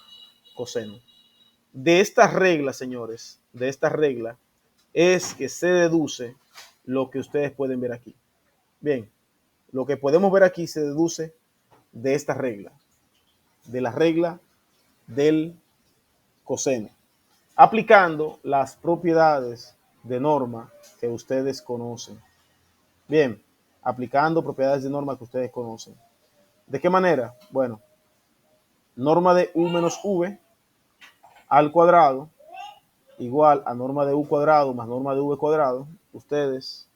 coseno. De esta regla, señores, de esta regla es que se deduce lo que ustedes pueden ver aquí. Bien, lo que podemos ver aquí se deduce de esta regla, de la regla del coseno, aplicando las propiedades de norma que ustedes conocen. Bien, aplicando propiedades de norma que ustedes conocen. ¿De qué manera? Bueno, norma de u menos v al cuadrado igual a norma de u cuadrado más norma de v cuadrado. Ustedes,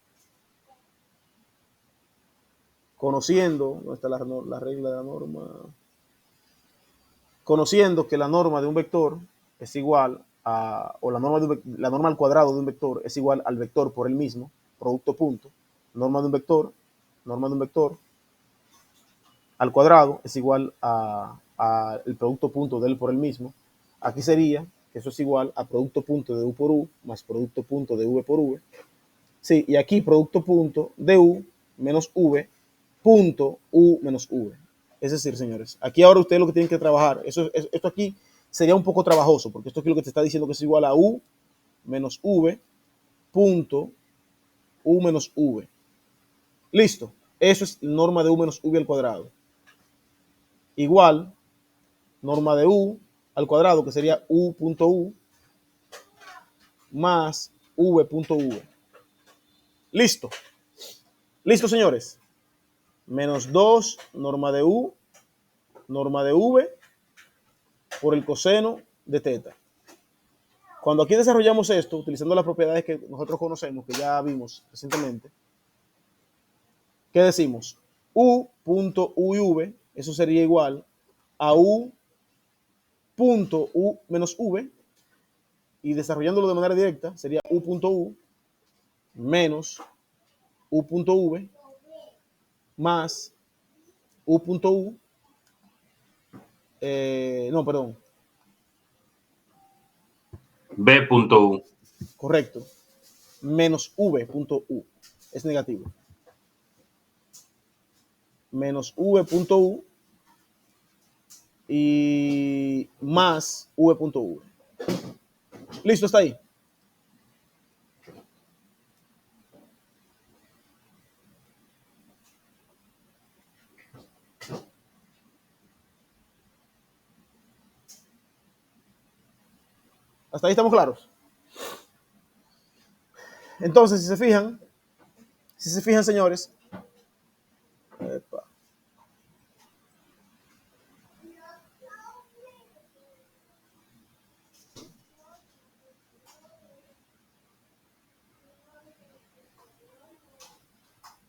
conociendo, ¿dónde está la regla de la norma? Conociendo que la norma de un vector es igual a, o la norma al cuadrado de un vector es igual al vector por el mismo, producto punto, norma de un vector al cuadrado es igual a el producto punto de él por el mismo. Aquí sería que eso es igual a producto punto de u por u más producto punto de v por v. Sí, y aquí producto punto de u menos v punto u menos v. Es decir, señores, aquí ahora ustedes lo que tienen que trabajar, esto aquí sería un poco trabajoso, porque esto aquí lo que te está diciendo que es igual a u menos v punto u menos v. Listo. Eso es norma de u menos v al cuadrado. Igual norma de u al cuadrado, que sería u punto u más v punto v. Listo. Listo, señores. Menos 2 norma de u, norma de v por el coseno de teta. Cuando aquí desarrollamos esto, utilizando las propiedades que nosotros conocemos, que ya vimos recientemente, ¿qué decimos? U punto u y v, eso sería igual a u punto u menos v, y desarrollándolo de manera directa, sería u punto u menos u punto v más u punto u, no, perdón. B punto U. Correcto. Menos v punto u. Es negativo. Menos v punto u y más v punto v. Listo, está ahí. Hasta ahí estamos claros. Entonces, si se fijan, señores, epa.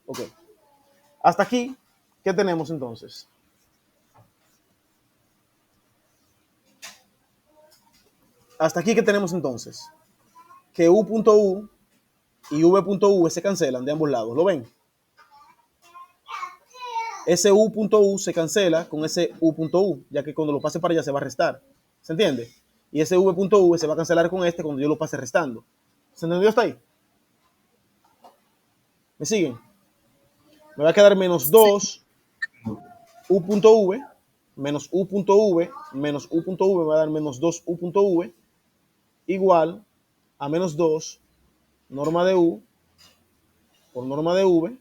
Ok. Hasta aquí, ¿qué tenemos entonces? Hasta aquí, ¿qué tenemos entonces? Que u punto u y v punto v se cancelan de ambos lados. ¿Lo ven? Ese u punto u se cancela con ese u punto u, ya que cuando lo pase para allá se va a restar. ¿Se entiende? Y ese v punto v se va a cancelar con este cuando yo lo pase restando. ¿Se entendió hasta ahí? ¿Me siguen? Me va a quedar menos 2 u punto v menos u punto v menos u punto v me va a dar menos 2 u punto v igual a menos 2 norma de U por norma de V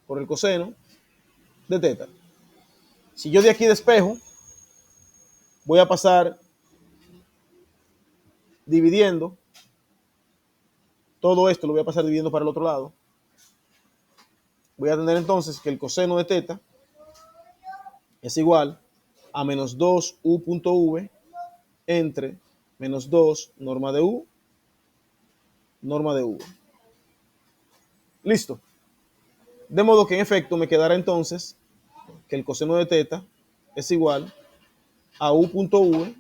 por el coseno de teta. Si yo de aquí despejo, voy a pasar dividiendo todo esto, lo voy a pasar dividiendo para el otro lado. Voy a tener entonces que el coseno de teta es igual a menos 2 U.V entre menos 2 norma de U, norma de V. Listo. De modo que en efecto me quedará entonces que el coseno de teta es igual a U.V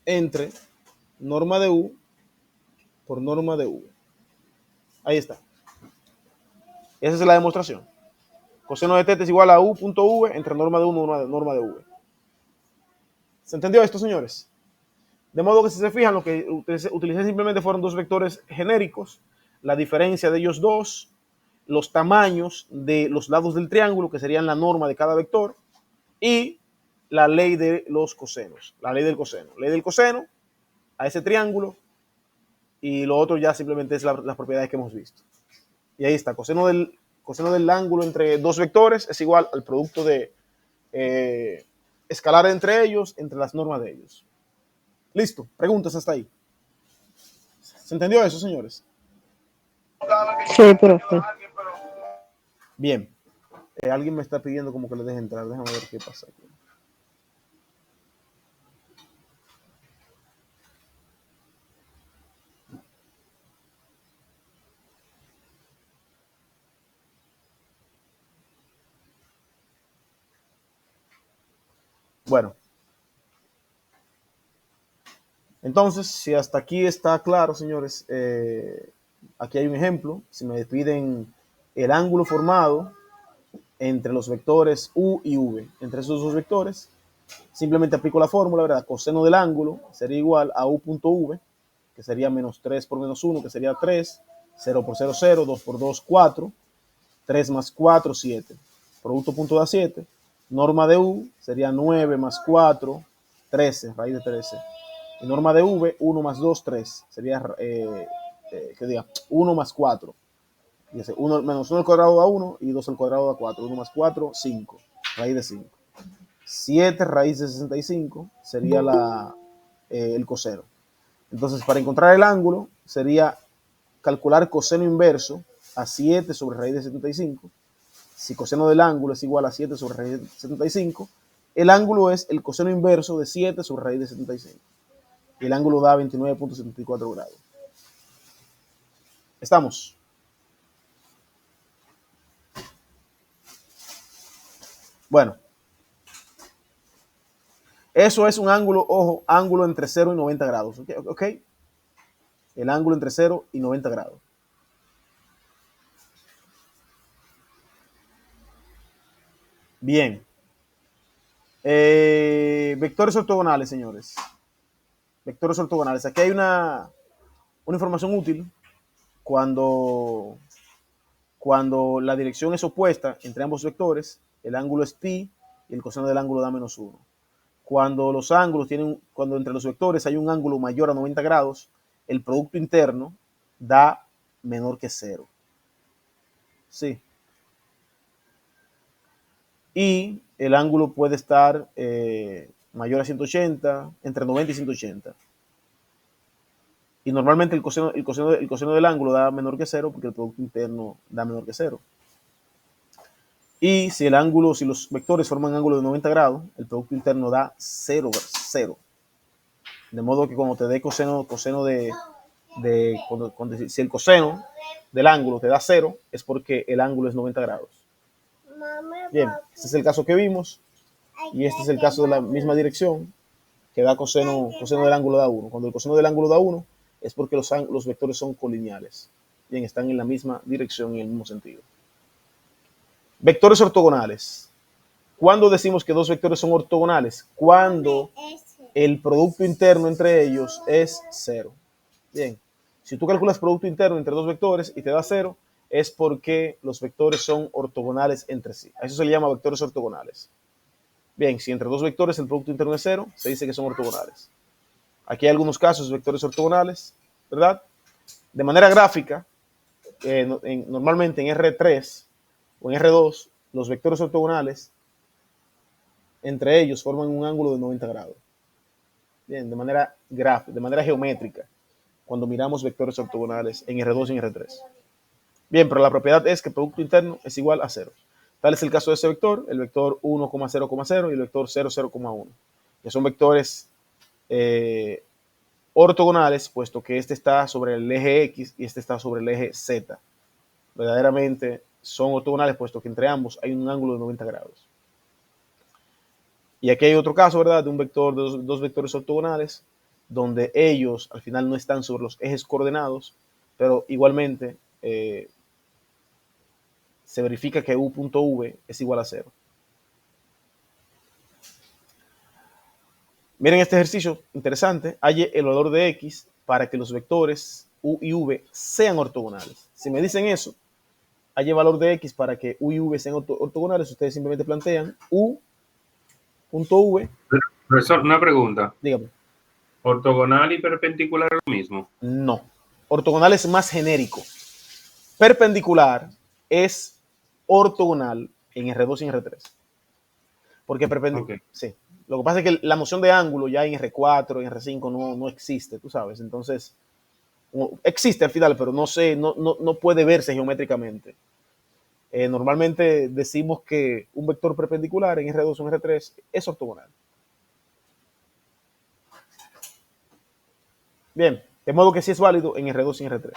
entre norma de U por norma de V. Ahí está. Esa es la demostración. Coseno de teta es igual a U.V entre norma de U, norma de V. ¿Se entendió esto, señores? De modo que si se fijan, lo que utilicé simplemente fueron dos vectores genéricos, la diferencia de ellos dos, los tamaños de los lados del triángulo, que serían la norma de cada vector, y la ley de los cosenos, la ley del coseno. Ley del coseno a ese triángulo, y lo otro ya simplemente es las propiedades que hemos visto. Y ahí está, coseno del ángulo entre dos vectores es igual al producto de escalar entre ellos, entre las normas de ellos. Listo, preguntas hasta ahí. ¿Se entendió eso, señores? Sí, profe. Bien. Alguien me está pidiendo como que le deje entrar. Déjame ver qué pasa aquí. Bueno. Entonces, si hasta aquí está claro, señores, aquí hay un ejemplo. Si me piden el ángulo formado entre los vectores U y V, entre esos dos vectores, simplemente aplico la fórmula, ¿verdad? Coseno del ángulo sería igual a U.V, que sería menos 3 por menos 1, que sería 3, 0 por 0, 0, 2 por 2, 4, 3 más 4, 7. Producto punto da 7. Norma de U sería 9 más 4, 13, raíz de 13. Y norma de V, 1 más 2, 3. Sería, que diga, 1 más 4. Dice, 1 menos 1 al cuadrado da 1 y 2 al cuadrado da 4. 1 más 4, 5. Raíz de 5. 7 raíz de 65 sería el coseno. Entonces, para encontrar el ángulo, sería calcular coseno inverso a 7 sobre raíz de 75. Si coseno del ángulo es igual a 7 sobre raíz de 75, el ángulo es el coseno inverso de 7 sobre raíz de 75. Y el ángulo da 29.74 grados. ¿Estamos? Bueno. Eso es un ángulo, ojo, ángulo entre 0 y 90 grados. ¿Ok? El ángulo entre 0 y 90 grados. Bien. Vectores ortogonales, señores. Vectores ortogonales. Aquí hay una información útil cuando la dirección es opuesta entre ambos vectores, el ángulo es pi y el coseno del ángulo da menos 1. Cuando los ángulos cuando entre los vectores hay un ángulo mayor a 90 grados, el producto interno da menor que 0. Sí. Y el ángulo puede estar mayor a 180, entre 90 y 180. Y normalmente el coseno del ángulo da menor que 0 porque el producto interno da menor que 0. Y si los vectores forman ángulo de 90 grados, el producto interno da 0. De modo que cuando te dé si el coseno del ángulo te da 0, es porque el ángulo es 90 grados. Bien, este es el caso que vimos. Y este es el caso de la misma dirección, que da coseno del ángulo da 1. Cuando el coseno del ángulo da 1, es porque los vectores son colineales. Bien, están en la misma dirección y en el mismo sentido. Vectores ortogonales. ¿Cuándo decimos que dos vectores son ortogonales? Cuando el producto interno entre ellos es 0. Bien, si tú calculas producto interno entre dos vectores y te da 0, es porque los vectores son ortogonales entre sí. A eso se le llama vectores ortogonales. Bien, si entre dos vectores el producto interno es 0, se dice que son ortogonales. Aquí hay algunos casos de vectores ortogonales, ¿verdad? De manera gráfica, normalmente en R3 o en R2, los vectores ortogonales entre ellos forman un ángulo de 90 grados. Bien, de manera gráfica, de manera geométrica, cuando miramos vectores ortogonales en R2 y en R3. Bien, pero la propiedad es que el producto interno es igual a 0. Tal es el caso de ese vector, el vector 1,0,0 y el vector 0,0,1, que son vectores ortogonales, puesto que este está sobre el eje X y este está sobre el eje Z. Verdaderamente son ortogonales, puesto que entre ambos hay un ángulo de 90 grados. Y aquí hay otro caso, ¿verdad? De un vector, de dos vectores ortogonales, donde ellos al final no están sobre los ejes coordenados, pero igualmente se verifica que u.v es igual a 0. Miren este ejercicio interesante. Halle el valor de x para que los vectores u y v sean ortogonales. Si me dicen eso, halle el valor de x para que u y v sean ortogonales, ustedes simplemente plantean u.v. Profesor, una pregunta. Dígame. ¿Ortogonal y perpendicular es lo mismo? No. Ortogonal es más genérico. Perpendicular es ortogonal en R2 y en R3. Porque perpendicular. Okay. Sí. Lo que pasa es que la noción de ángulo ya en R4, en R5 no existe, tú sabes. Entonces, existe al final, pero no puede verse geométricamente. Normalmente decimos que un vector perpendicular en R2 o en R3 es ortogonal. Bien, de modo que sí es válido en R2 y en R3.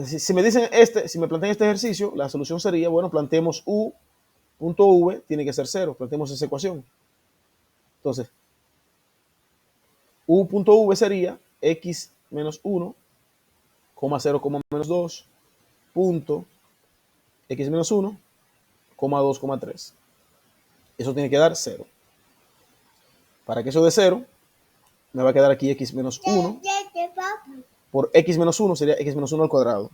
Si me dicen si me plantean este ejercicio, la solución sería, bueno, planteemos u.v tiene que ser 0, planteemos esa ecuación. Entonces, u.v sería x menos 1, 0, menos 2, punto x menos 1, 2, 3. Eso tiene que dar 0. Para que eso dé 0, me va a quedar aquí x menos 1. Por x menos 1 sería x menos 1 al cuadrado.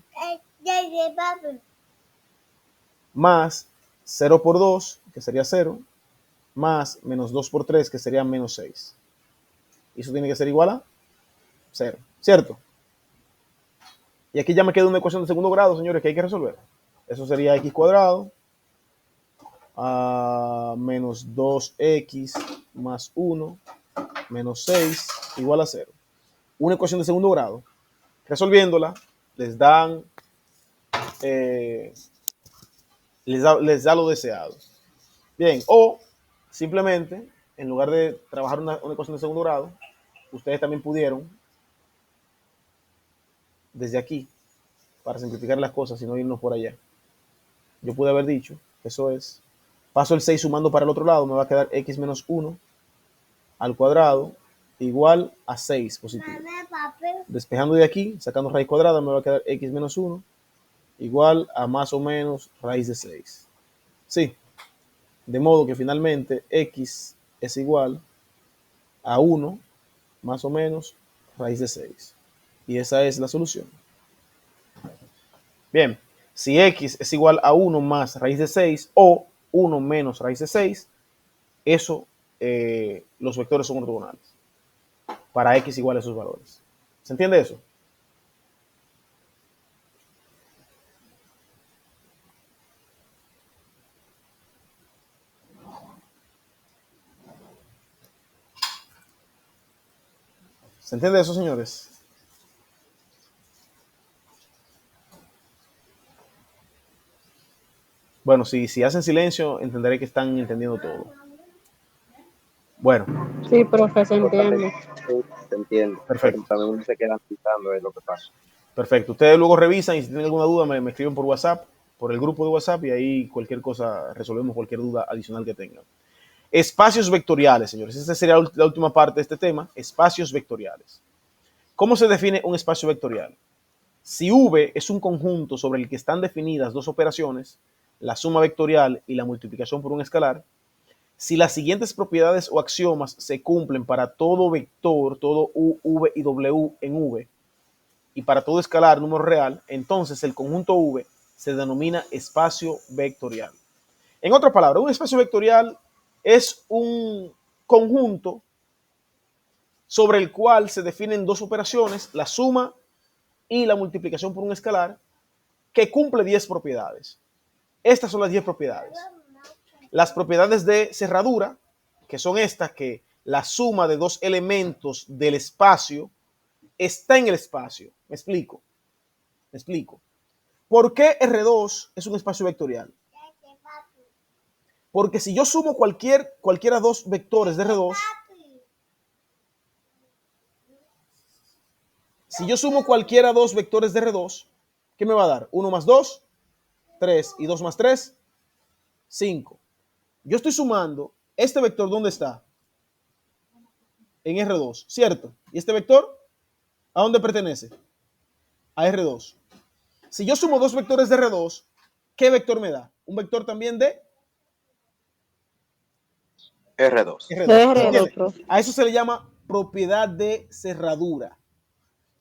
Más 0 por 2, que sería 0. Más menos 2 por 3, que sería menos 6. Y eso tiene que ser igual a 0, ¿cierto? Y aquí ya me queda una ecuación de segundo grado, señores, que hay que resolver. Eso sería x cuadrado a menos 2x más 1 menos 6 igual a 0. Una ecuación de segundo grado. Resolviéndola, les da lo deseado. Bien, o simplemente, en lugar de trabajar una ecuación de segundo grado, ustedes también pudieron, desde aquí, para simplificar las cosas y no irnos por allá, yo pude haber dicho, eso es, paso el 6 sumando para el otro lado, me va a quedar x menos 1 al cuadrado igual a 6 positivo. Despejando de aquí, sacando raíz cuadrada, me va a quedar x menos 1 igual a más o menos raíz de 6. Sí, de modo que finalmente x es igual a 1 más o menos raíz de 6. Y esa es la solución. Bien, si x es igual a 1 más raíz de 6 o 1 menos raíz de 6, eso, los vectores son ortogonales. Para x igual a esos valores. ¿Se entiende eso? ¿Se entiende eso, señores? Bueno, si hacen silencio, entenderé que están entendiendo todo. Bueno. Sí, profe, se entiende. Se entiende. Perfecto. También uno se queda pensando en lo que pasa. Perfecto. Ustedes luego revisan y si tienen alguna duda me escriben por WhatsApp, por el grupo de WhatsApp, y ahí cualquier cosa, resolvemos cualquier duda adicional que tengan. Espacios vectoriales, señores. Esta sería la última parte de este tema. Espacios vectoriales. ¿Cómo se define un espacio vectorial? Si V es un conjunto sobre el que están definidas dos operaciones, la suma vectorial y la multiplicación por un escalar, si las siguientes propiedades o axiomas se cumplen para todo vector, todo U, V y W en V, y para todo escalar número real, entonces el conjunto V se denomina espacio vectorial. En otras palabras, un espacio vectorial es un conjunto sobre el cual se definen dos operaciones, la suma y la multiplicación por un escalar, que cumple 10 propiedades. Estas son las 10 propiedades. Las propiedades de cerradura, que son estas, que la suma de dos elementos del espacio está en el espacio. Me explico. ¿Por qué R2 es un espacio vectorial? Porque si yo sumo cualquiera dos vectores de R2, si yo sumo cualquiera dos vectores de R2, ¿qué me va a dar? 1 más 2, 3, y 2 más 3, 5. Yo estoy sumando, este vector, ¿dónde está? En R2, ¿cierto? ¿Y este vector? ¿A dónde pertenece? A R2. Si yo sumo dos vectores de R2, ¿qué vector me da? Un vector también de R2. R2, profe. A eso se le llama propiedad de cerradura.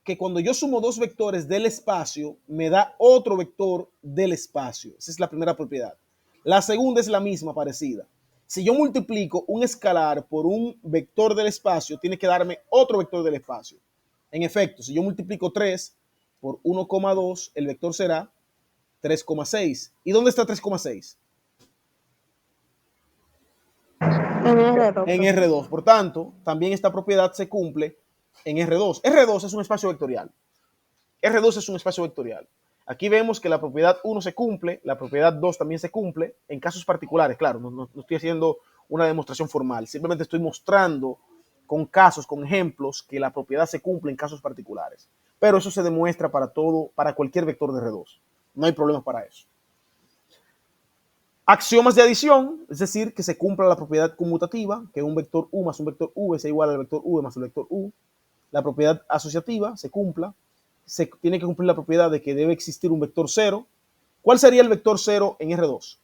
Que cuando yo sumo dos vectores del espacio, me da otro vector del espacio. Esa es la primera propiedad. La segunda es la misma, parecida. Si yo multiplico un escalar por un vector del espacio, tiene que darme otro vector del espacio. En efecto, si yo multiplico 3 por 1,2, el vector será 3,6. ¿Y dónde está 3,6? En R2. En R2. Por tanto, también esta propiedad se cumple en R2. R2 es un espacio vectorial. R2 es un espacio vectorial. Aquí vemos que la propiedad 1 se cumple, la propiedad 2 también se cumple en casos particulares. Claro, no estoy haciendo una demostración formal, simplemente estoy mostrando con casos, con ejemplos, que la propiedad se cumple en casos particulares. Pero eso se demuestra para todo, para cualquier vector de R2. No hay problemas para eso. Axiomas de adición, es decir, que se cumpla la propiedad conmutativa, que un vector U más un vector V sea igual al vector V más el vector U. La propiedad asociativa se cumpla. Se tiene que cumplir la propiedad de que debe existir un vector 0. ¿Cuál sería el vector 0 en R2?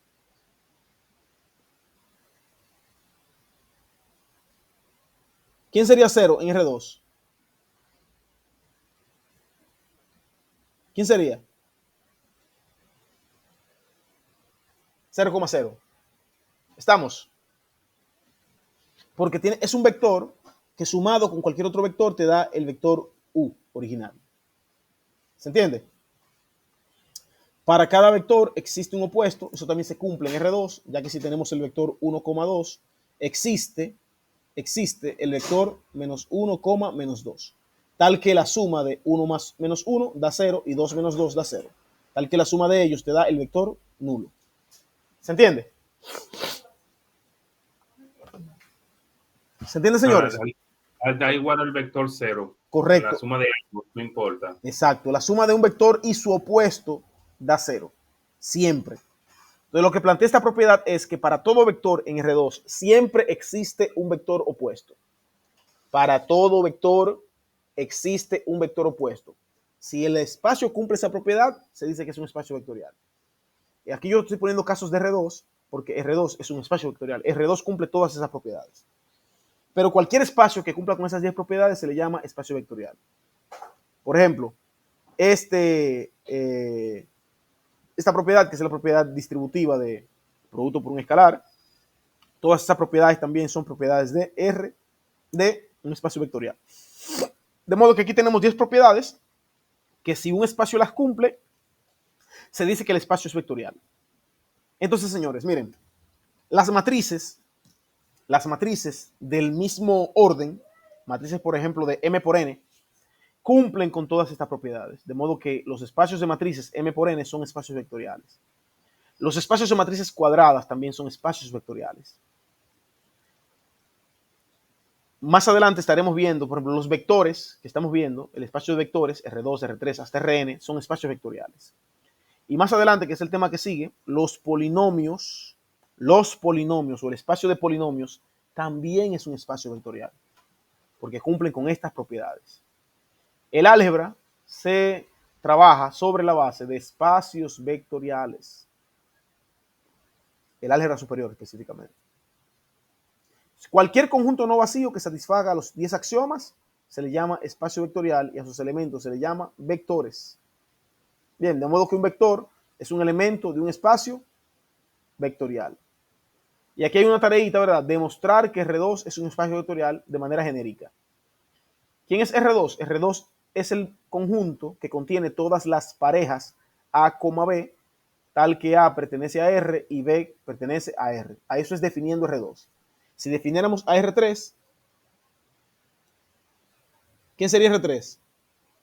¿Quién sería 0 en R2? ¿Quién sería? 0,0. ¿Estamos? Porque es un vector que sumado con cualquier otro vector te da el vector U original. ¿Se entiende? Para cada vector existe un opuesto, eso también se cumple en R2, ya que si tenemos el vector 1,2, existe el vector menos 1, menos 2, tal que la suma de 1 más menos 1 da 0 y 2 menos 2 da 0, tal que la suma de ellos te da el vector nulo. ¿Se entiende? ¿Se entiende, señores? Da igual al vector 0. Correcto. La suma de algo, no importa. Exacto. La suma de un vector y su opuesto da 0. Siempre. Entonces, lo que plantea esta propiedad es que para todo vector en R2 siempre existe un vector opuesto. Para todo vector existe un vector opuesto. Si el espacio cumple esa propiedad, se dice que es un espacio vectorial. Y aquí yo estoy poniendo casos de R2, porque R2 es un espacio vectorial. R2 cumple todas esas propiedades. Pero cualquier espacio que cumpla con esas 10 propiedades se le llama espacio vectorial. Por ejemplo, esta propiedad, que es la propiedad distributiva de producto por un escalar, todas esas propiedades también son propiedades de R de un espacio vectorial. De modo que aquí tenemos 10 propiedades que si un espacio las cumple, se dice que el espacio es vectorial. Entonces, señores, miren, las matrices del mismo orden, matrices, por ejemplo, de M por N, cumplen con todas estas propiedades. De modo que los espacios de matrices M por N son espacios vectoriales. Los espacios de matrices cuadradas también son espacios vectoriales. Más adelante estaremos viendo, por ejemplo, los vectores que estamos viendo, el espacio de vectores, R2, R3, hasta Rn, son espacios vectoriales. Y más adelante, que es el tema que sigue, los polinomios o el espacio de polinomios también es un espacio vectorial, porque cumplen con estas propiedades. El álgebra se trabaja sobre la base de espacios vectoriales. El álgebra superior específicamente. Cualquier conjunto no vacío que satisfaga los 10 axiomas se le llama espacio vectorial y a sus elementos se le llama vectores. Bien, de modo que un vector es un elemento de un espacio vectorial. Y aquí hay una tareita, ¿verdad? Demostrar que R2 es un espacio vectorial de manera genérica. ¿Quién es R2? R2 es el conjunto que contiene todas las parejas A, B, tal que A pertenece a R y B pertenece a R. A eso es definiendo R2. Si definiéramos a R3, ¿quién sería R3?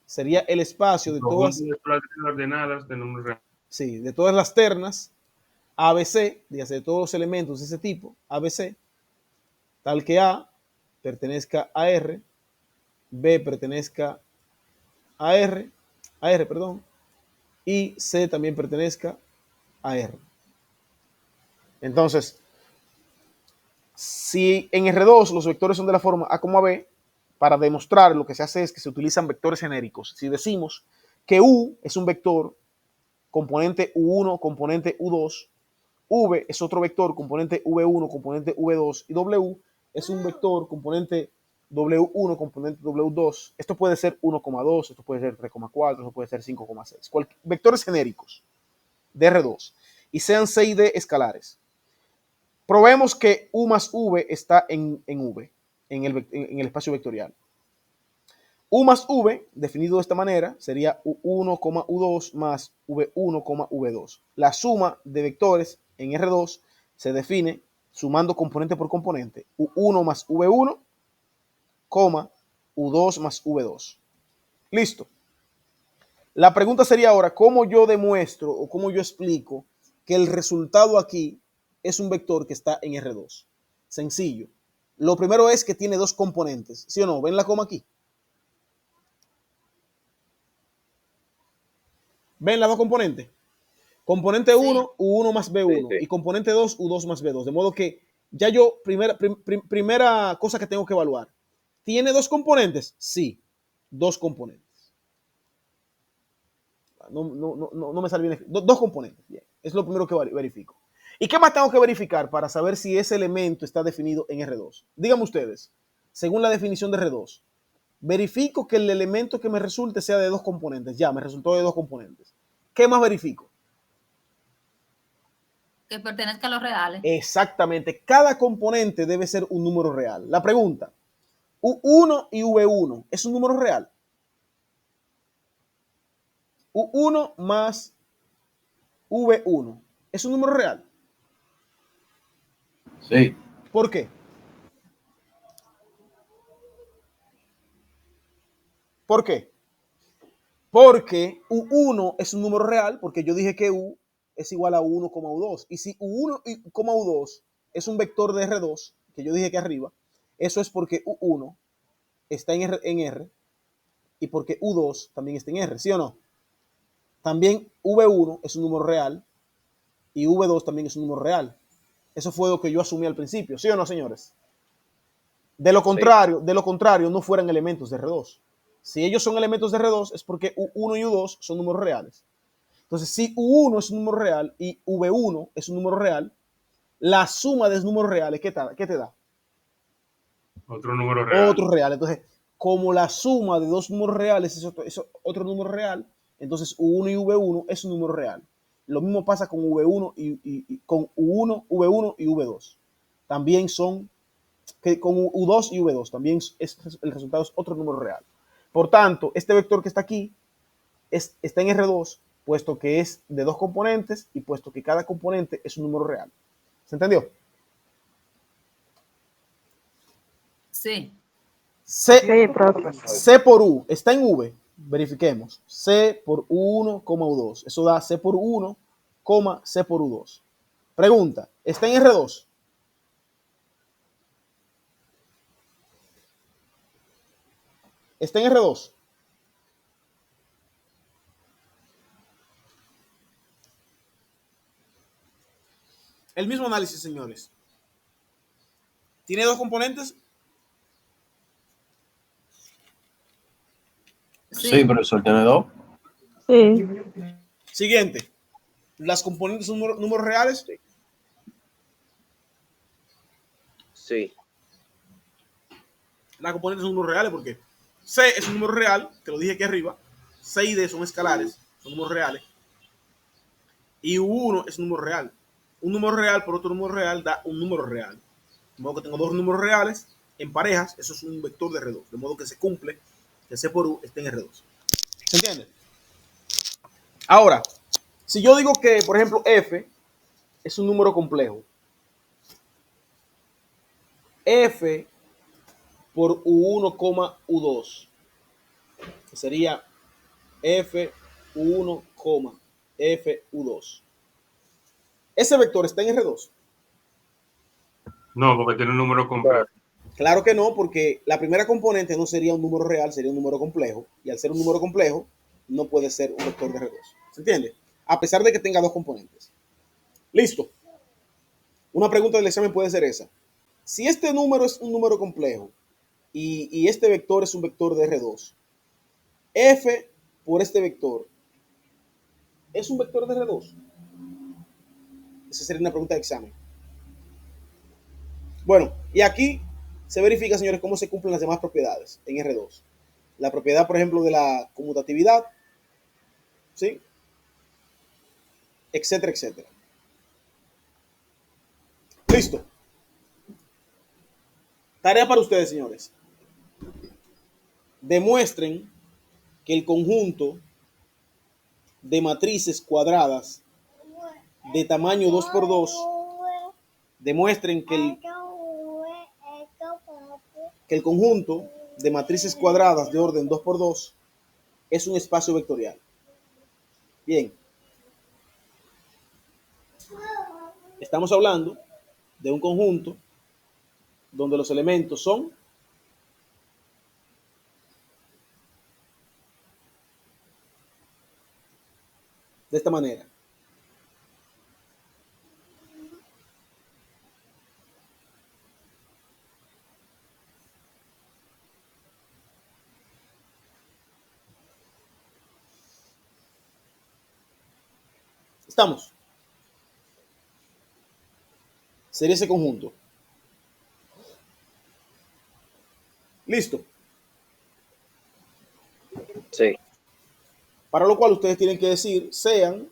Sería el espacio de todas, Conjunto de fracciones ordenadas de números reales. sí, de todas las ternas ABC, dígase de todos los elementos de ese tipo, ABC, tal que A pertenezca a R, B pertenezca a R, perdón, y C también pertenezca a R. Entonces, si en R2 los vectores son de la forma A, B, para demostrar lo que se hace es que se utilizan vectores genéricos. Si decimos que U es un vector componente U1, componente U2, V es otro vector componente V1, componente V2 y W es un vector componente W1, componente W2. Esto puede ser 1,2, esto puede ser 3,4, esto puede ser 5,6. Vectores genéricos de R2 y sean C y D escalares. Probemos que U más V está en V, en el espacio vectorial. U más V, definido de esta manera, sería U1, U2 más V1, V2. La suma de vectores en R2 se define sumando componente por componente. U1 más V1, U2 más V2. Listo. La pregunta sería ahora, ¿cómo yo demuestro o cómo yo explico que el resultado aquí es un vector que está en R2? Sencillo. Lo primero es que tiene dos componentes, ¿sí o no? ¿Ven la coma aquí? ¿Ven las dos componentes? Componente 1, U1 más B1 Sí. y componente 2, U2 más B2. De modo que ya yo, primera cosa que tengo que evaluar. ¿Tiene dos componentes? Sí, dos componentes. No me sale bien. Dos componentes. Bien. Es lo primero que verifico. ¿Y qué más tengo que verificar para saber si ese elemento está definido en R2? Díganme ustedes, según la definición de R2, verifico que el elemento que me resulte sea de dos componentes. Ya, me resultó de dos componentes. ¿Qué más verifico? Que pertenezca a los reales. Exactamente. Cada componente debe ser un número real. La pregunta, U1 y V1, ¿es un número real? U1 más V1, ¿es un número real? Sí. ¿Por qué? ¿Por qué? Porque U1 es un número real, porque yo dije que U es igual a 1, U2. Y si U1 y U2 es un vector de R2, que yo dije que arriba, eso es porque U1 está en R y porque U2 también está en R, ¿sí o no? También V1 es un número real y V2 también es un número real. Eso fue lo que yo asumí al principio, ¿sí o no, señores? De lo contrario, no fueran elementos de R2. Si ellos son elementos de R2 es porque U1 y U2 son números reales. Entonces, si U1 es un número real y V1 es un número real, la suma de números reales, ¿qué te da? Otro número real. Otro real. Entonces, como la suma de dos números reales es otro número real, entonces U1 y V1 es un número real. Lo mismo pasa con V1 y con U1, V1 y V2. También son, que con U2 y V2, también el resultado es otro número real. Por tanto, este vector que está aquí está en R2, puesto que es de dos componentes y puesto que cada componente es un número real. ¿Se entendió? Sí. C por U está en V. Verifiquemos. C por U1, U2. Eso da C por U1, C por U2. Pregunta, ¿está en R2? ¿Está en R2? El mismo análisis, señores. ¿Tiene dos componentes? Sí, profesor, tiene dos. Sí. Siguiente. ¿Las componentes son números reales? Sí. Las componentes son números reales porque C es un número real, que lo dije aquí arriba. C y D son escalares, son números reales. Y U1 es un número real. Un número real por otro número real da un número real. De modo que tengo dos números reales en parejas, eso es un vector de R2. De modo que se cumple que C por U esté en R2. ¿Se entiende? Ahora, si yo digo que, por ejemplo, F es un número complejo, F por U1, U2, que sería F U1, F U2. Ese vector está en R2. No, porque tiene un número complejo. Claro que no, porque la primera componente no sería un número real, sería un número complejo. Y al ser un número complejo, no puede ser un vector de R2. ¿Se entiende? A pesar de que tenga dos componentes. Listo. Una pregunta del examen puede ser esa. Si este número es un número complejo y este vector es un vector de R2, F por este vector es un vector de R2. Esa sería una pregunta de examen. Bueno, y aquí se verifica, señores, cómo se cumplen las demás propiedades en R2. La propiedad, por ejemplo, de la conmutatividad, ¿sí? Etcétera, etcétera. Listo. Tarea para ustedes, señores. Demuestren que el conjunto de matrices cuadradas de tamaño 2x2, demuestren que el conjunto de matrices cuadradas de orden 2x2 es un espacio vectorial. Bien. Estamos hablando de un conjunto donde los elementos son de esta manera. ¿Estamos? Sería ese conjunto. Listo. Sí. Para lo cual ustedes tienen que decir sean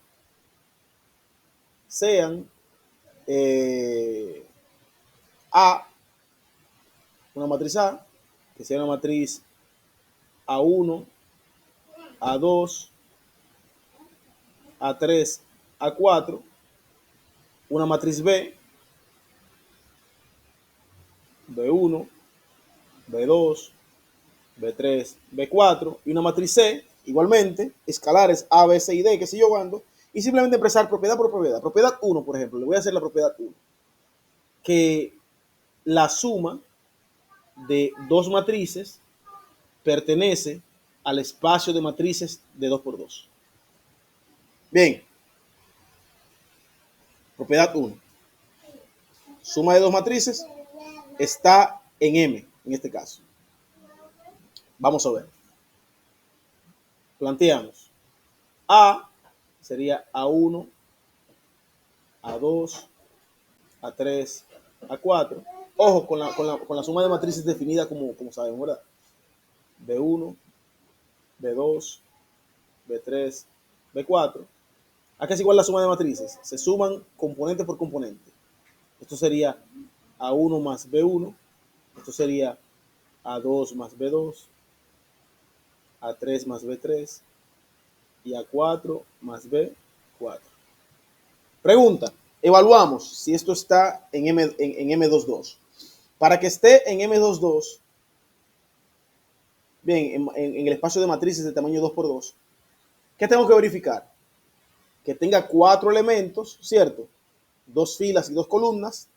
A, una matriz A, que sea una matriz A1, A2, A3, A4, una matriz B, B1, B2, B3, B4 y una matriz C, igualmente, escalares A, B, C y D, que sé yo cuándo, y simplemente expresar propiedad por propiedad. Propiedad 1, por ejemplo, le voy a hacer la propiedad 1, que la suma de dos matrices pertenece al espacio de matrices de 2x2. Bien. Propiedad 1. Suma de dos matrices está en M, en este caso. Vamos a ver. Planteamos. A sería A1, A2, A3, A4. Ojo, con la suma de matrices definida como sabemos, ¿verdad? B1, B2, B3, B4. Acá es igual la suma de matrices. Se suman componente por componente. Esto sería A1 más B1. Esto sería A2 más B2. A3 más B3. Y A4 más B4. Pregunta. Evaluamos si esto está en M22. Para que esté en M22, bien, en el espacio de matrices de tamaño 2x2, ¿qué tengo que verificar? Que tenga 4 elementos, ¿cierto? 2 filas y 2 columnas.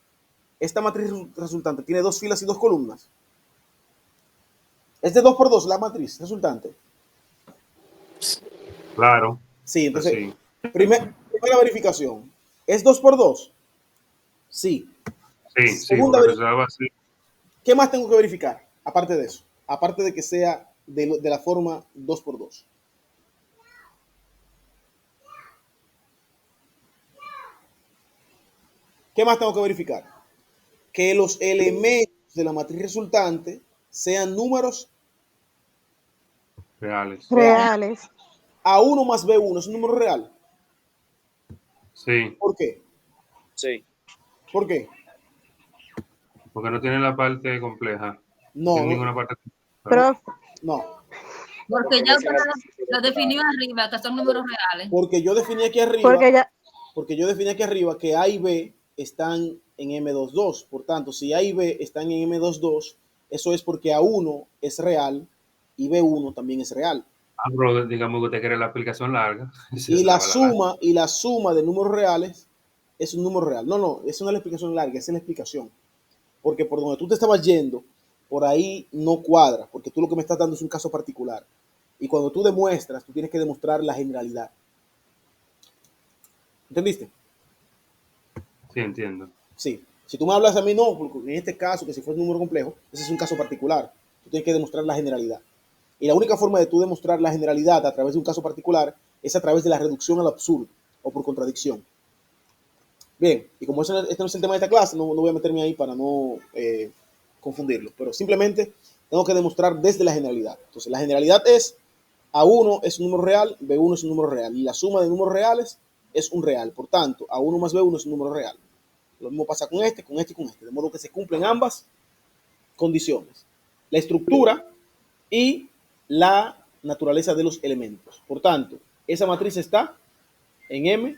Esta matriz resultante tiene 2 filas y 2 columnas. Es de 2x2 la matriz resultante. Claro. Sí, entonces, Sí. primera verificación. ¿Es 2x2? Sí. Sí, Segunda porque resultaba así. ¿Qué más tengo que verificar? Aparte de eso. Aparte de que sea de la forma 2x2. ¿Qué más tengo que verificar? Que los elementos de la matriz resultante sean números Reales. Reales. A1 más B1 es un número real. Sí, ¿Por qué? Sí. ¿Por qué? porque no tiene la parte compleja. No No, tiene no, ninguna parte compleja. Profe, no. Porque ya usted lo definió arriba, que son números reales. Porque yo definí aquí arriba, que A y B están en M22. Por tanto, si A y B están en M22, eso es porque A1 es real y B1 también es real. Bro, digamos que usted quiere la explicación larga. Y la suma de números reales es un número real. No, esa no es la explicación larga, esa es la explicación. Porque por donde tú te estabas yendo, por ahí no cuadra, porque tú lo que me estás dando es un caso particular. Y cuando tú demuestras, tú tienes que demostrar la generalidad. ¿Entendiste? Sí, entiendo. Sí. Si tú me hablas a mí, no, porque en este caso, que si fuera un número complejo, ese es un caso particular. Tú tienes que demostrar la generalidad. Y la única forma de tú demostrar la generalidad a través de un caso particular es a través de la reducción al absurdo o por contradicción. Bien, y como este no es el tema de esta clase, no voy a meterme ahí para no confundirlo, pero simplemente tengo que demostrar desde la generalidad. Entonces, la generalidad es A1 es un número real, B1 es un número real, y la suma de números reales es un real. Por tanto, A1 más B1 es un número real. Lo mismo pasa con este, con este y con este, de modo que se cumplen ambas condiciones. La estructura y la naturaleza de los elementos. Por tanto, esa matriz está en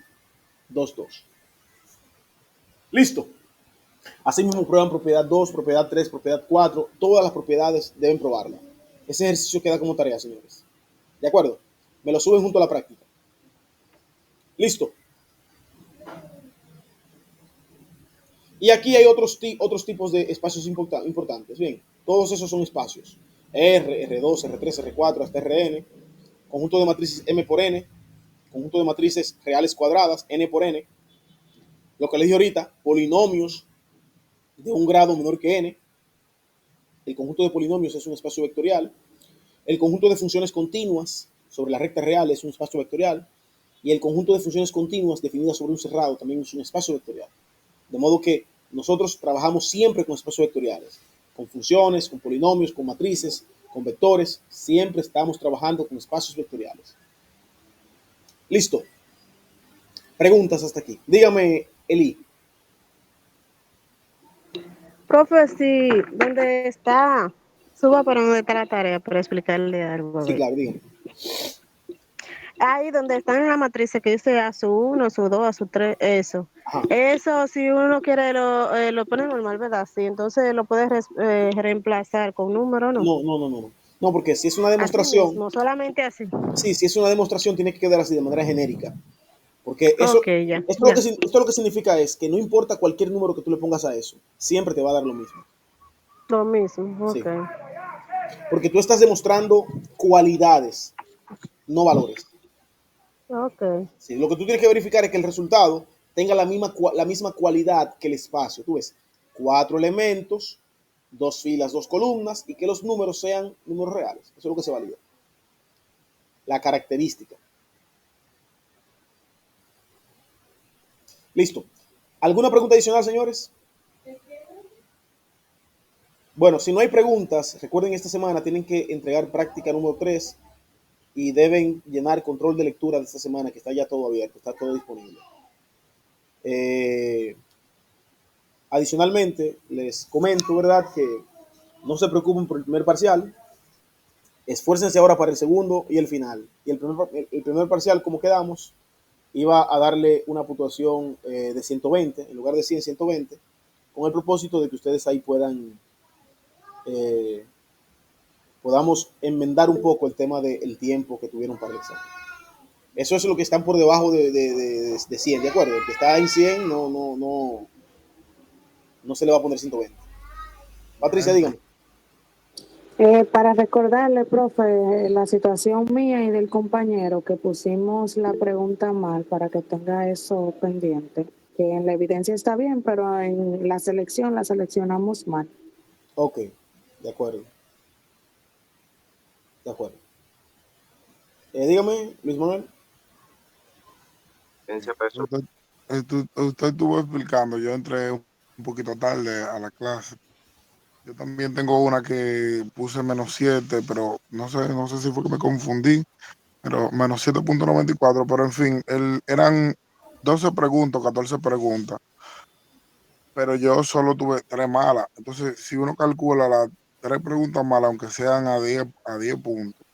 M22. Listo. Asimismo prueban propiedad 2, propiedad 3, propiedad 4. Todas las propiedades deben probarla. Ese ejercicio queda como tarea, señores. ¿De acuerdo? Me lo suben junto a la práctica. Listo. Y aquí hay otros tipos de espacios importantes. Bien, todos esos son espacios. R, R2, R3, R4, hasta Rn. Conjunto de matrices M por N. Conjunto de matrices reales cuadradas, N por N. Lo que les dije ahorita, polinomios de un grado menor que N. El conjunto de polinomios es un espacio vectorial. El conjunto de funciones continuas sobre la recta real es un espacio vectorial. Y el conjunto de funciones continuas definidas sobre un cerrado también es un espacio vectorial. De modo que nosotros trabajamos siempre con espacios vectoriales, con funciones, con polinomios, con matrices, con vectores. Siempre estamos trabajando con espacios vectoriales. Listo. Preguntas hasta aquí. Dígame, Eli. Profe, sí, ¿dónde está? Suba para donde está la tarea para explicarle algo. Sí, claro, dígame. Ahí donde están en la matriz que dice a su 1, a su 2, a su 3, eso. Ajá. Eso, si uno quiere, lo pone normal, ¿verdad? Sí, entonces lo puedes reemplazar con número, ¿no? No. No, porque si es una Así demostración, mismo, solamente así. sí, si es una demostración, tiene que quedar así de manera genérica. Porque eso, Ok, ya. esto lo que significa es que no importa cualquier número que tú le pongas a eso, siempre te va a dar lo mismo. Lo mismo, Sí. ok. Porque tú estás demostrando cualidades, no valores. Ok. Sí, lo que tú tienes que verificar es que el resultado tenga la misma cualidad que el espacio. Tú ves 4 elementos, 2 filas, 2 columnas y que los números sean números reales. Eso es lo que se valida. La característica. Listo. ¿Alguna pregunta adicional, señores? Bueno, si no hay preguntas, recuerden esta semana tienen que entregar práctica número 3 y deben llenar control de lectura de esta semana, que está ya todo abierto, está todo disponible. Adicionalmente, les comento, ¿verdad?, que no se preocupen por el primer parcial, esfuércense ahora para el segundo y el final. Y el primer parcial, como quedamos, iba a darle una puntuación de 120, en lugar de 100, 120, con el propósito de que ustedes ahí podamos enmendar un poco el tema del tiempo que tuvieron para el examen. Eso es lo que están por debajo de 100, ¿de acuerdo? El que está en 100 no se le va a poner 120. Patricia, dígame. Para recordarle, profe, la situación mía y del compañero que pusimos la pregunta mal para que tenga eso pendiente, que en la evidencia está bien, pero en la selección la seleccionamos mal. Ok, de acuerdo. De acuerdo. Dígame, Luis Manuel. Usted estuvo explicando, yo entré un poquito tarde a la clase. Yo también tengo una que puse -7, pero no sé si fue que me confundí, pero -7.94, pero en fin, eran 12 preguntas, 14 preguntas, pero yo solo tuve 3 malas. Entonces, si uno calcula las 3 preguntas malas, aunque sean a 10 puntos,